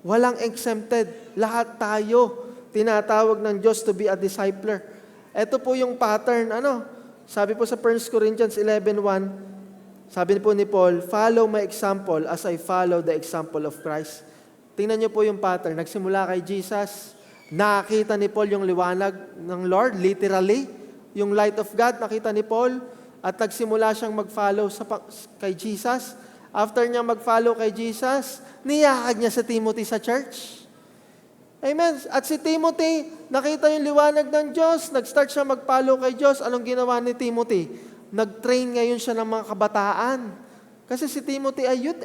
A: Walang exempted. Lahat tayo tinatawag ng Diyos to be a discipler. Ito po yung pattern, sabi po sa 1 Corinthians 11:1, sabi po ni Paul, follow my example as I follow the example of Christ. Tingnan niyo po yung pattern. Nagsimula kay Jesus, nakita ni Paul yung liwanag ng Lord, literally. Yung light of God, nakita ni Paul, at nagsimula siyang mag-follow kay Jesus. After niya mag-follow kay Jesus, niyakag niya sa Timothy sa church. Amen. At si Timothy, nakita yung liwanag ng Diyos, nag-start siya mag-follow kay Diyos. Anong ginawa ni Timothy? Nag-train ngayon siya ng mga kabataan. Kasi si Timothy ay youth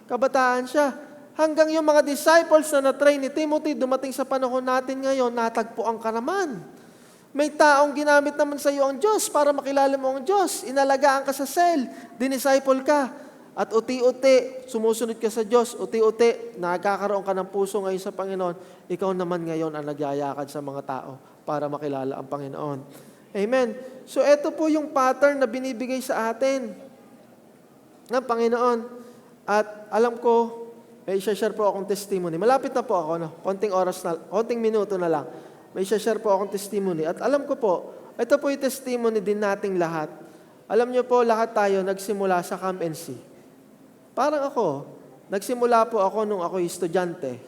A: kabataan siya. Hanggang yung mga disciples na na-train ni Timothy, dumating sa panahon natin ngayon, natagpuan ka naman. May taong ginamit naman sa iyo ang Diyos para makilala mo ang Diyos. Inalagaan ka sa cell, dinisciple ka, at uti-uti, sumusunod ka sa Diyos, uti-uti, nakakaroon ka ng puso ngayon sa Panginoon, ikaw naman ngayon ang nagyayakad sa mga tao para makilala ang Panginoon. Amen. So ito po yung pattern na binibigay sa atin ng Panginoon. At alam ko, may share po akong testimony. Malapit na po ako, no? Konting minuto na lang. May share po akong testimony. At alam ko po, ito po yung testimony din nating lahat. Alam niyo po, lahat tayo nagsimula sa Camp NC. Parang ako, nagsimula po ako nung ako'y estudyante.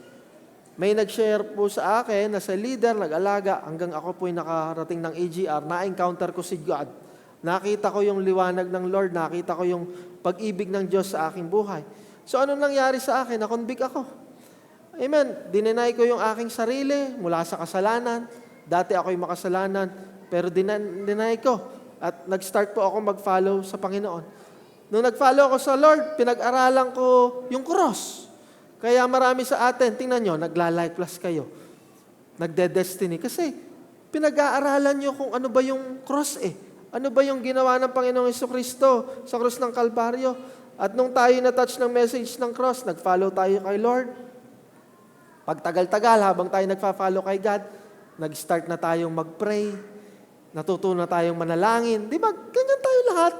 A: May nag-share po sa akin na sa leader, nag-alaga, hanggang ako po'y nakarating ng AGR, na-encounter ko si God. Nakita ko yung liwanag ng Lord, nakita ko yung pag-ibig ng Diyos sa aking buhay. So ano nangyari sa akin? Na-convict ako. Amen. Dinenay ko yung aking sarili mula sa kasalanan. Dati ako'y makasalanan, pero dinenay ko. At nag-start po ako mag-follow sa Panginoon. Nung nag-follow ako sa Lord, pinag-aralan ko yung cross. Kaya marami sa atin, tingnan nyo, nagla-life plus kayo. Nagde-destiny. Kasi pinag-aaralan nyo kung ano ba yung cross eh. Ano ba yung ginawa ng Panginoong Jesucristo sa cross ng Kalbaryo. At nung tayo na-touch ng message ng cross, nag-follow tayo kay Lord. Pagtagal-tagal, habang tayo nagfa-follow kay God, nag-start na tayong mag-pray, natuto na tayong manalangin. Di ba? Ganyan tayo lahat.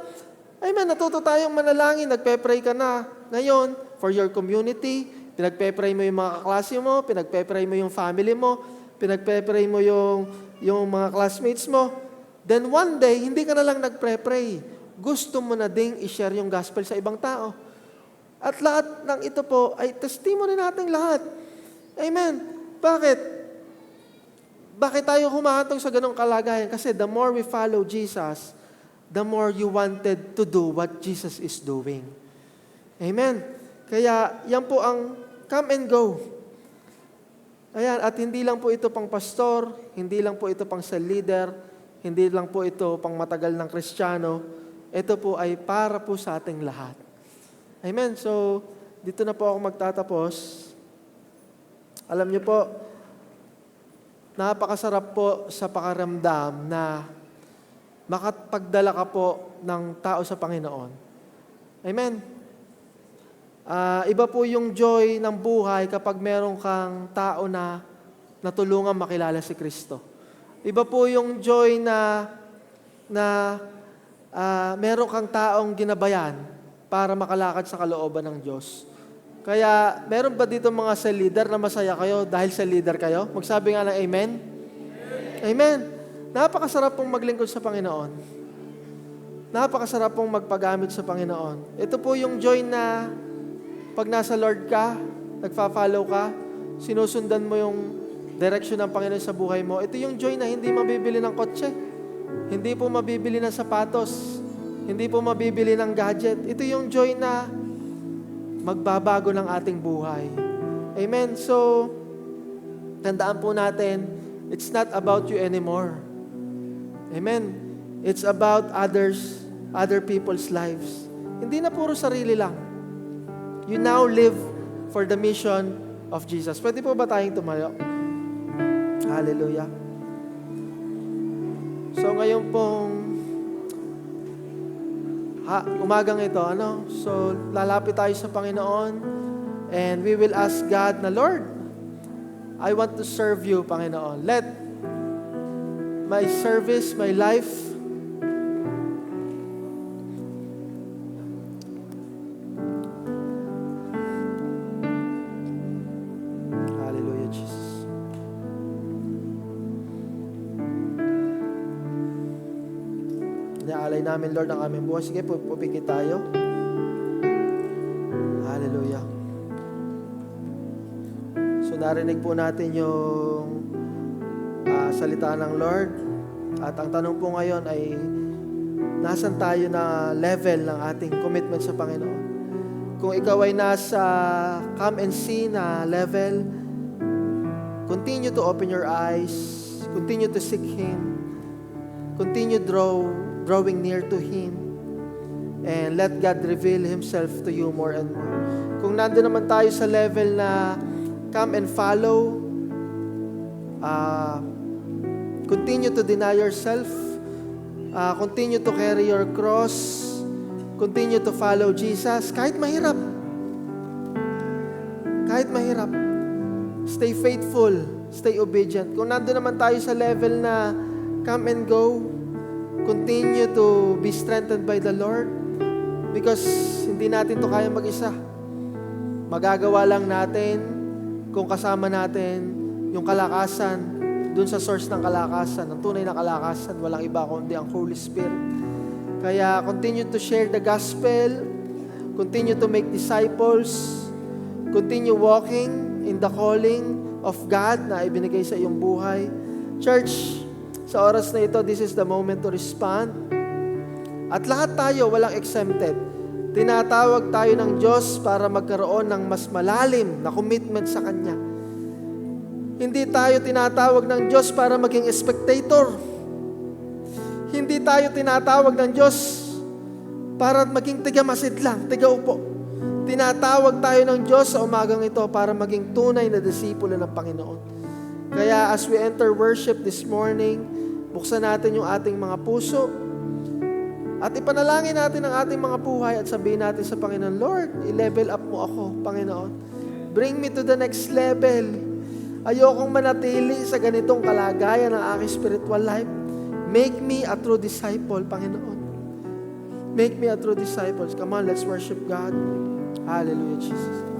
A: Amen, natuto tayong manalangin, nagpe-pray ka na ngayon for your community, pinagpe-pray mo yung mga kaklase mo, pinagpe-pray mo yung family mo, pinagpe-pray mo yung mga classmates mo. Then one day, hindi ka na lang nagpre-pray. Gusto mo na ding i-share yung gospel sa ibang tao. At lahat ng ito po ay testimony nating lahat. Amen. Bakit? Bakit tayo humahantong sa ganong kalagayan? Kasi the more we follow Jesus, the more you wanted to do what Jesus is doing. Amen. Kaya yan po ang come and go. Ayan, at hindi lang po ito pang pastor, hindi lang po ito pang cell leader, hindi lang po ito pang matagal ng Kristiyano, ito po ay para po sa ating lahat. Amen. So, dito na po ako magtatapos. Alam niyo po, napakasarap po sa pakiramdam na makapagdala ka po ng tao sa Panginoon. Amen. Iba po yung joy ng buhay kapag meron kang tao na natulungan makilala si Kristo. Iba po yung joy na meron kang taong ginabayan para makalakad sa kalooban ng Diyos. Kaya, meron ba dito mga cell leader na masaya kayo dahil sa leader kayo? Magsabi nga ng amen. Amen. Napakasarap pong maglingkod sa Panginoon. Napakasarap pong magpagamit sa Panginoon. Ito po yung joy na pag nasa Lord ka, nagfa-follow ka, sinusundan mo yung direction ng Panginoon sa buhay mo. Ito yung joy na hindi mabibili ng kotse. Hindi po mabibili ng sapatos. Hindi po mabibili ng gadget. Ito yung joy na magbabago ng ating buhay. Amen. So, tandaan po natin, it's not about you anymore. Amen. It's about other people's lives. Hindi na puro sarili lang. You now live for the mission of Jesus. Pwede po ba tayong tumayo? Hallelujah. So, ngayon pong umagang ito, So, lalapit tayo sa Panginoon and we will ask God na, Lord, I want to serve you, Panginoon. Let my service, my life, hallelujah, Jesus. Inaalay namin, Lord, ang aming buhay. Sige, pupikit tayo. Hallelujah. So, narinig po natin yung salita ng Lord. At ang tanong po ngayon ay, nasan tayo na level ng ating commitment sa Panginoon? Kung ikaw ay nasa come and see na level, continue to open your eyes, continue to seek Him, continue drawing near to Him, and let God reveal Himself to you more and more. Kung nandun naman tayo sa level na come and follow, Continue to deny yourself. Continue to carry your cross. Continue to follow Jesus. Kahit mahirap. Kahit mahirap. Stay faithful. Stay obedient. Kung nandun naman tayo sa level na come and go, continue to be strengthened by the Lord. Because hindi natin to kaya mag-isa. Magagawa lang natin kung kasama natin yung kalakasan dun sa source ng kalakasan, ng tunay na kalakasan. Walang iba kundi ang Holy Spirit. Kaya continue to share the gospel, continue to make disciples, continue walking in the calling of God na ibinigay sa iyong buhay. Church, sa oras na ito, this is the moment to respond. At lahat tayo, walang exempted. Tinatawag tayo ng Diyos para magkaroon ng mas malalim na commitment sa Kanya. Hindi tayo tinatawag ng Diyos para maging spectator. Hindi tayo tinatawag ng Diyos para maging tigamasid lang, tigaupo. Tinatawag tayo ng Diyos sa umagang ito para maging tunay na disipulo ng Panginoon. Kaya as we enter worship this morning, buksan natin yung ating mga puso at ipanalangin natin ang ating mga buhay at sabihin natin sa Panginoon, Lord, i-level up mo ako, Panginoon. Bring me to the next level. Ayokong manatili sa ganitong kalagayan ng aking spiritual life. Make me a true disciple, Panginoon. Make me a true disciple. Come on, let's worship God. Hallelujah, Jesus.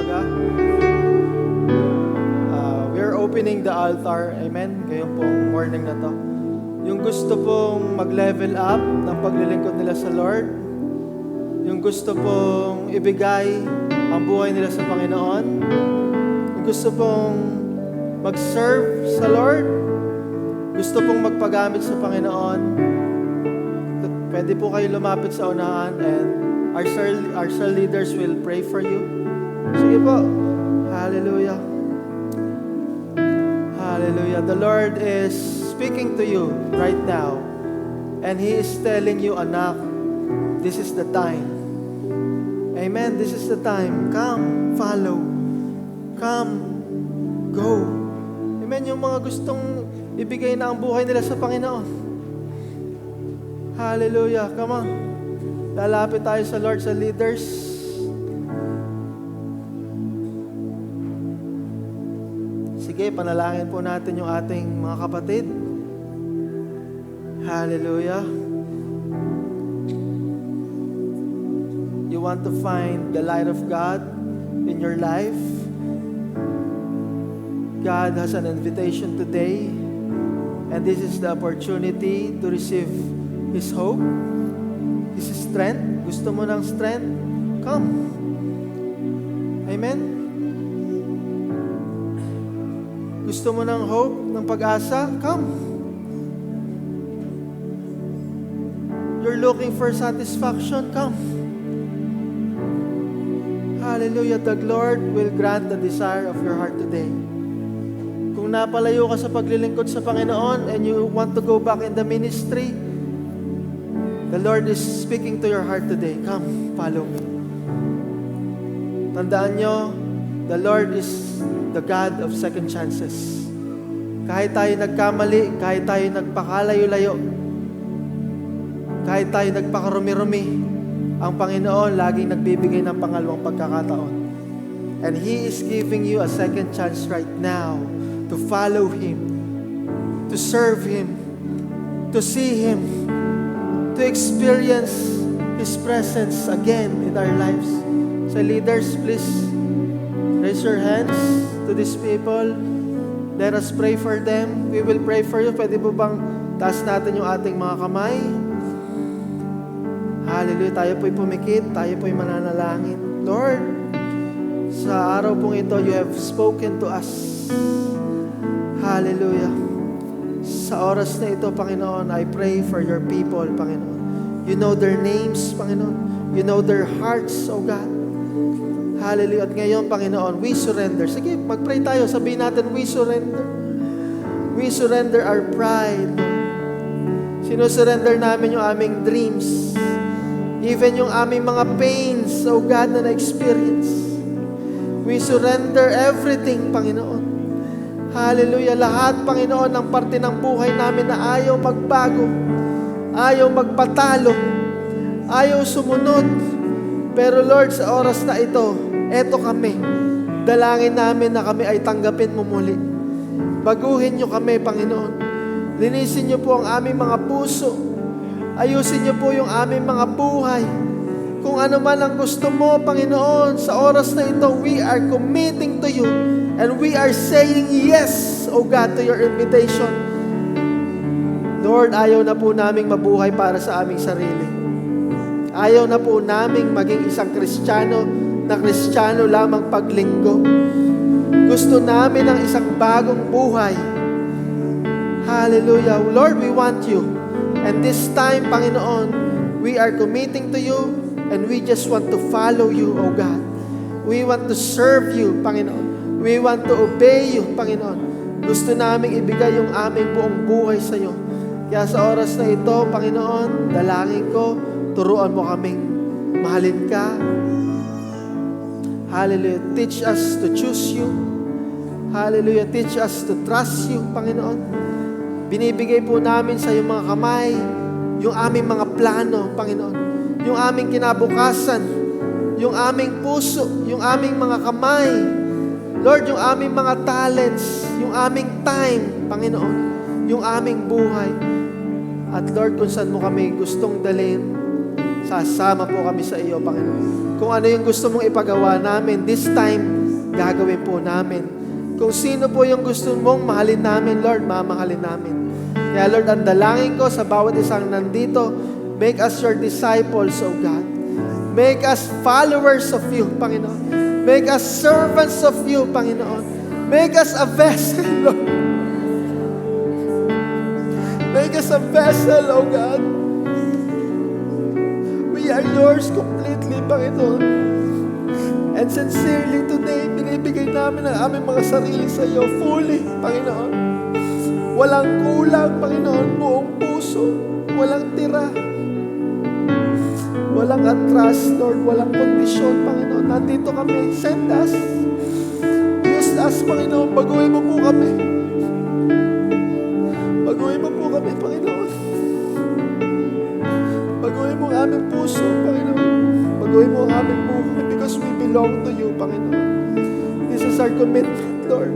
A: umaga. We're opening the altar. Amen. Ngayong pong morning na to. Yung gusto pong mag-level up ng paglilingkod nila sa Lord, yung gusto pong ibigay ang buhay nila sa Panginoon, yung gusto pong mag-serve sa Lord, gusto pong magpagamit sa Panginoon, pwede po kayo lumapit sa unahan and our cell leaders will pray for you. Sige po. Hallelujah. Hallelujah. The Lord is speaking to you right now and He is telling you, anak, this is the time. Amen. This is the time. Come, follow. Come, go. Amen. Yung mga gustong ibigay na ang buhay nila sa Panginoon. Hallelujah. Come on. Lalapit tayo sa Lord, sa leaders. Sige, panalangin po natin yung ating mga kapatid. Hallelujah. You want to find the light of God in your life? God has an invitation today, and this is the opportunity to receive His hope, His strength. Gusto mo ng strength? Come. Amen? Gusto mo ng hope, ng pag-asa? Come. You're looking for satisfaction? Come. Hallelujah. The Lord will grant the desire of your heart today. Kung napalayo ka sa paglilingkod sa Panginoon and you want to go back in the ministry, the Lord is speaking to your heart today. Come, follow me. Tandaan nyo, the Lord is the God of second chances. Kahit tayo nagkamali, kahit tayo nagpakalayo-layo, kahit tayo nagpakarumi-rumi, ang Panginoon laging nagbibigay ng pangalawang pagkakataon. And He is giving you a second chance right now to follow Him, to serve Him, to see Him, to experience His presence again in our lives. So leaders, please raise your hands to these people. Let us pray for them. We will pray for you. Pwede po bang taas natin yung ating mga kamay? Hallelujah. Tayo po'y pumikit. Tayo po'y mananalangin. Lord, sa araw pong ito, you have spoken to us. Hallelujah. Sa oras na ito, Panginoon, I pray for your people, Panginoon. You know their names, Panginoon. You know their hearts, O God. Hallelujah. At ngayon, Panginoon, we surrender. Sige, mag-pray tayo. Sabihin natin, we surrender. We surrender our pride. Sinusurrender namin yung aming dreams. Even yung aming mga pains, O God, na na-experience. We surrender everything, Panginoon. Hallelujah. Lahat, Panginoon, ng parte ng buhay namin na ayaw magbago, ayaw magpatalo, ayaw sumunod. Pero Lord, sa oras na ito, eto kami. Dalangin namin na kami ay tanggapin mo muli. Baguhin niyo kami, Panginoon. Linisin niyo po ang aming mga puso. Ayusin niyo po yung aming mga buhay. Kung ano man ang gusto mo, Panginoon, sa oras na ito, we are committing to you and we are saying yes, O God, to your invitation. Lord, ayaw na po naming mabuhay para sa aming sarili. Ayaw na po naming maging isang Kristiyano na Kristiyano lamang paglinggo. Gusto namin ang isang bagong buhay. Hallelujah. Lord, we want you. And this time, Panginoon, we are committing to you and we just want to follow you, O God. We want to serve you, Panginoon. We want to obey you, Panginoon. Gusto naming ibigay yung aming buong buhay sa iyo. Kaya sa oras na ito, Panginoon, dalangin ko, turuan mo kaming mahalin ka. Hallelujah. Teach us to choose you. Hallelujah. Teach us to trust you, Panginoon. Binibigay po namin sa iyong mga kamay yung aming mga plano, Panginoon. Yung aming kinabukasan, yung aming puso, yung aming mga kamay. Lord, yung aming mga talents, yung aming time, Panginoon, yung aming buhay. At Lord, kung saan mo kami gustong dalhin, sasama po kami sa iyo, Panginoon. Kung ano yung gusto mong ipagawa namin, this time, gagawin po namin. Kung sino po yung gusto mong mahalin namin, Lord, mamahalin namin. Kaya Lord, ang dalangin ko sa bawat isang nandito, make us your disciples, O God. Make us followers of you, Panginoon. Make us servants of you, Panginoon. Make us a vessel, Lord. Make us a vessel, O God. We are yours completely, Panginoon. And sincerely today, binibigay namin ang aming mga sarili sa iyo fully, Panginoon. Walang kulang, Panginoon, buong puso. Walang tira. Walang atras, Lord. Walang kondisyon, Panginoon. Nandito kami. Send us. Use us, Panginoon. Baguhin mo po kami. Baguhin mo po kami, Panginoon. Baguhin mo ang aming puso, Panginoon. Baguhin mo ang aming buhay because we belong to you, Panginoon. This is our commitment, Lord.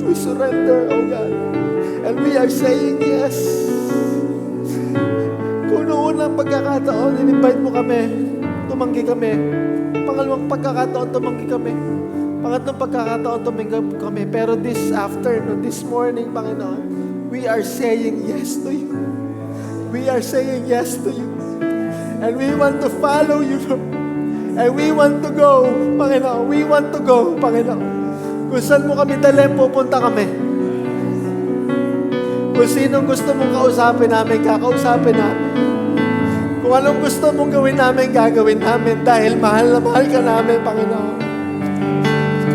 A: We surrender, O God. And we are saying yes. Kung noon ang pagkakataon, in-invite mo kami, tumanggi kami. Pangalawang pagkakataon, tumanggi kami. Pangatlong pagkakataon, tumanggi kami. Pero this afternoon, this morning, Panginoon, we are saying yes to you. We are saying yes to you. And we want to follow you, Lord. And we want to go, Panginoon. We want to go, Panginoon. Kung saan mo kami dalhin, pupunta kami. Kung sinong gusto mong kausapin namin, kakausapin namin. Kung anong gusto mong gawin namin, gagawin namin. Dahil mahal na mahal ka namin, Panginoon.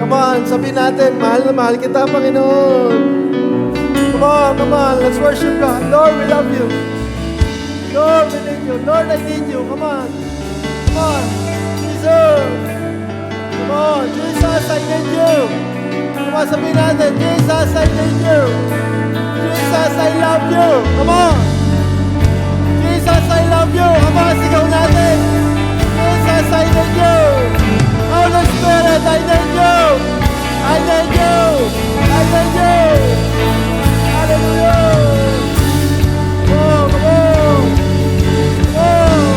A: Come on, sabihin natin, mahal na mahal kita, Panginoon. Come on, let's worship God. Lord, we love you. Lord, we need you. Lord, I need you. Come on. Come on. Jesus. Come on. Jesus, I need you. Come on, sabihin natin, Jesus, I need you. Jesus, I love you. Come on. Jesus, I love you. Come on, sigaw natin. Jesus, I need you. Holy Spirit, I need you. I need you. I need you. Hallelujah. Oh, come on. Oh.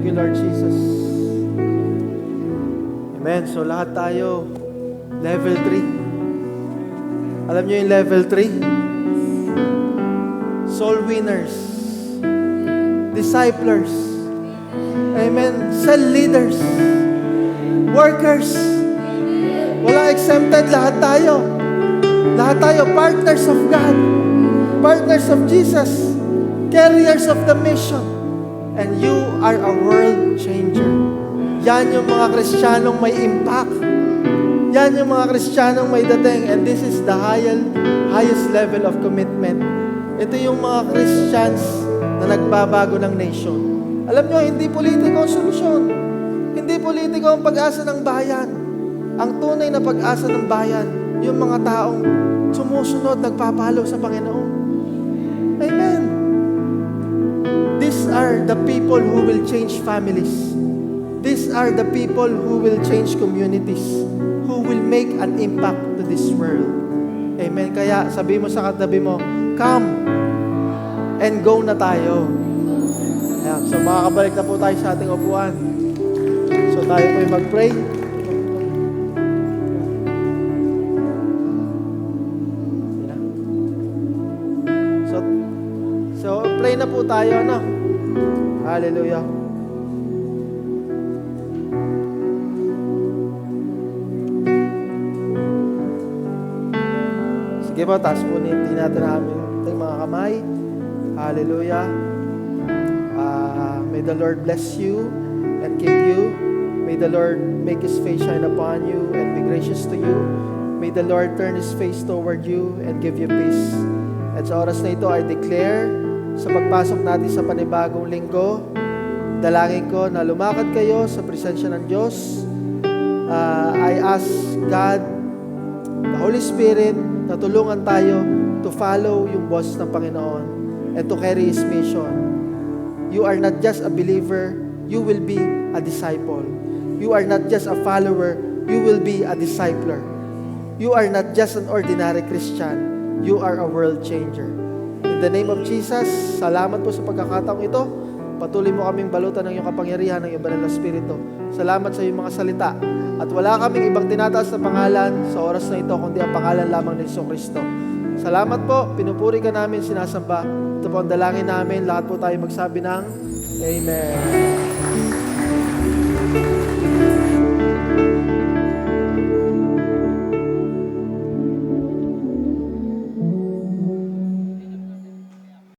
A: Thank you, Lord Jesus. Amen. So lahat tayo, level 3. Alam niyo yung level 3? Soul winners. Disciplers. Amen. Cell leaders. Workers. Walang exempted. Lahat tayo. Lahat tayo, partners of God. Partners of Jesus. Carriers of the mission. And you are a world changer. Yan yung mga Kristiyanong may impact. Yan yung mga Kristiyanong may dating. And this is the highest level of commitment. Ito yung mga Christians na nagbabago ng nation. Alam nyo, hindi politiko ang solusyon. Hindi politiko ang pag-asa ng bayan. Ang tunay na pag-asa ng bayan, yung mga taong sumusunod, nagpapalo sa Panginoon. Amen. These are the people who will change families. These are the people who will change communities, who will make an impact to this world. Amen. Kaya sabi mo sa katabi mo, come and go na tayo. Ayan. So makakabalik na po tayo sa ating upuan. So tayo po yung mag-pray. So pray na po tayo, ano? Hallelujah. Sige po, taas po natin natin ating mga kamay. Hallelujah. May the Lord bless you and keep you. May the Lord make His face shine upon you and be gracious to you. May the Lord turn His face toward you and give you peace. At sa oras na ito, I declare sa pagpasok natin sa panibagong linggo, dalangin ko na lumakad kayo sa presensya ng Diyos. I ask God, the Holy Spirit, na tulungan tayo to follow yung boss ng Panginoon and to carry His mission. You are not just a believer, you will be a disciple. You are not just a follower, you will be a discipler. You are not just an ordinary Christian, you are a world changer. In the name of Jesus, salamat po sa pagkakataong ito. Patuloy mo kaming balutan ng iyong kapangyarihan ng iyong banal na Espiritu. Salamat sa iyong mga salita. At wala kaming ibang tinataas na pangalan sa oras na ito, kundi ang pangalan lamang ni Jesucristo. Salamat po, pinupuri ka namin, sinasamba. Ito po ang dalangin namin, lahat po tayo magsabi ng Amen.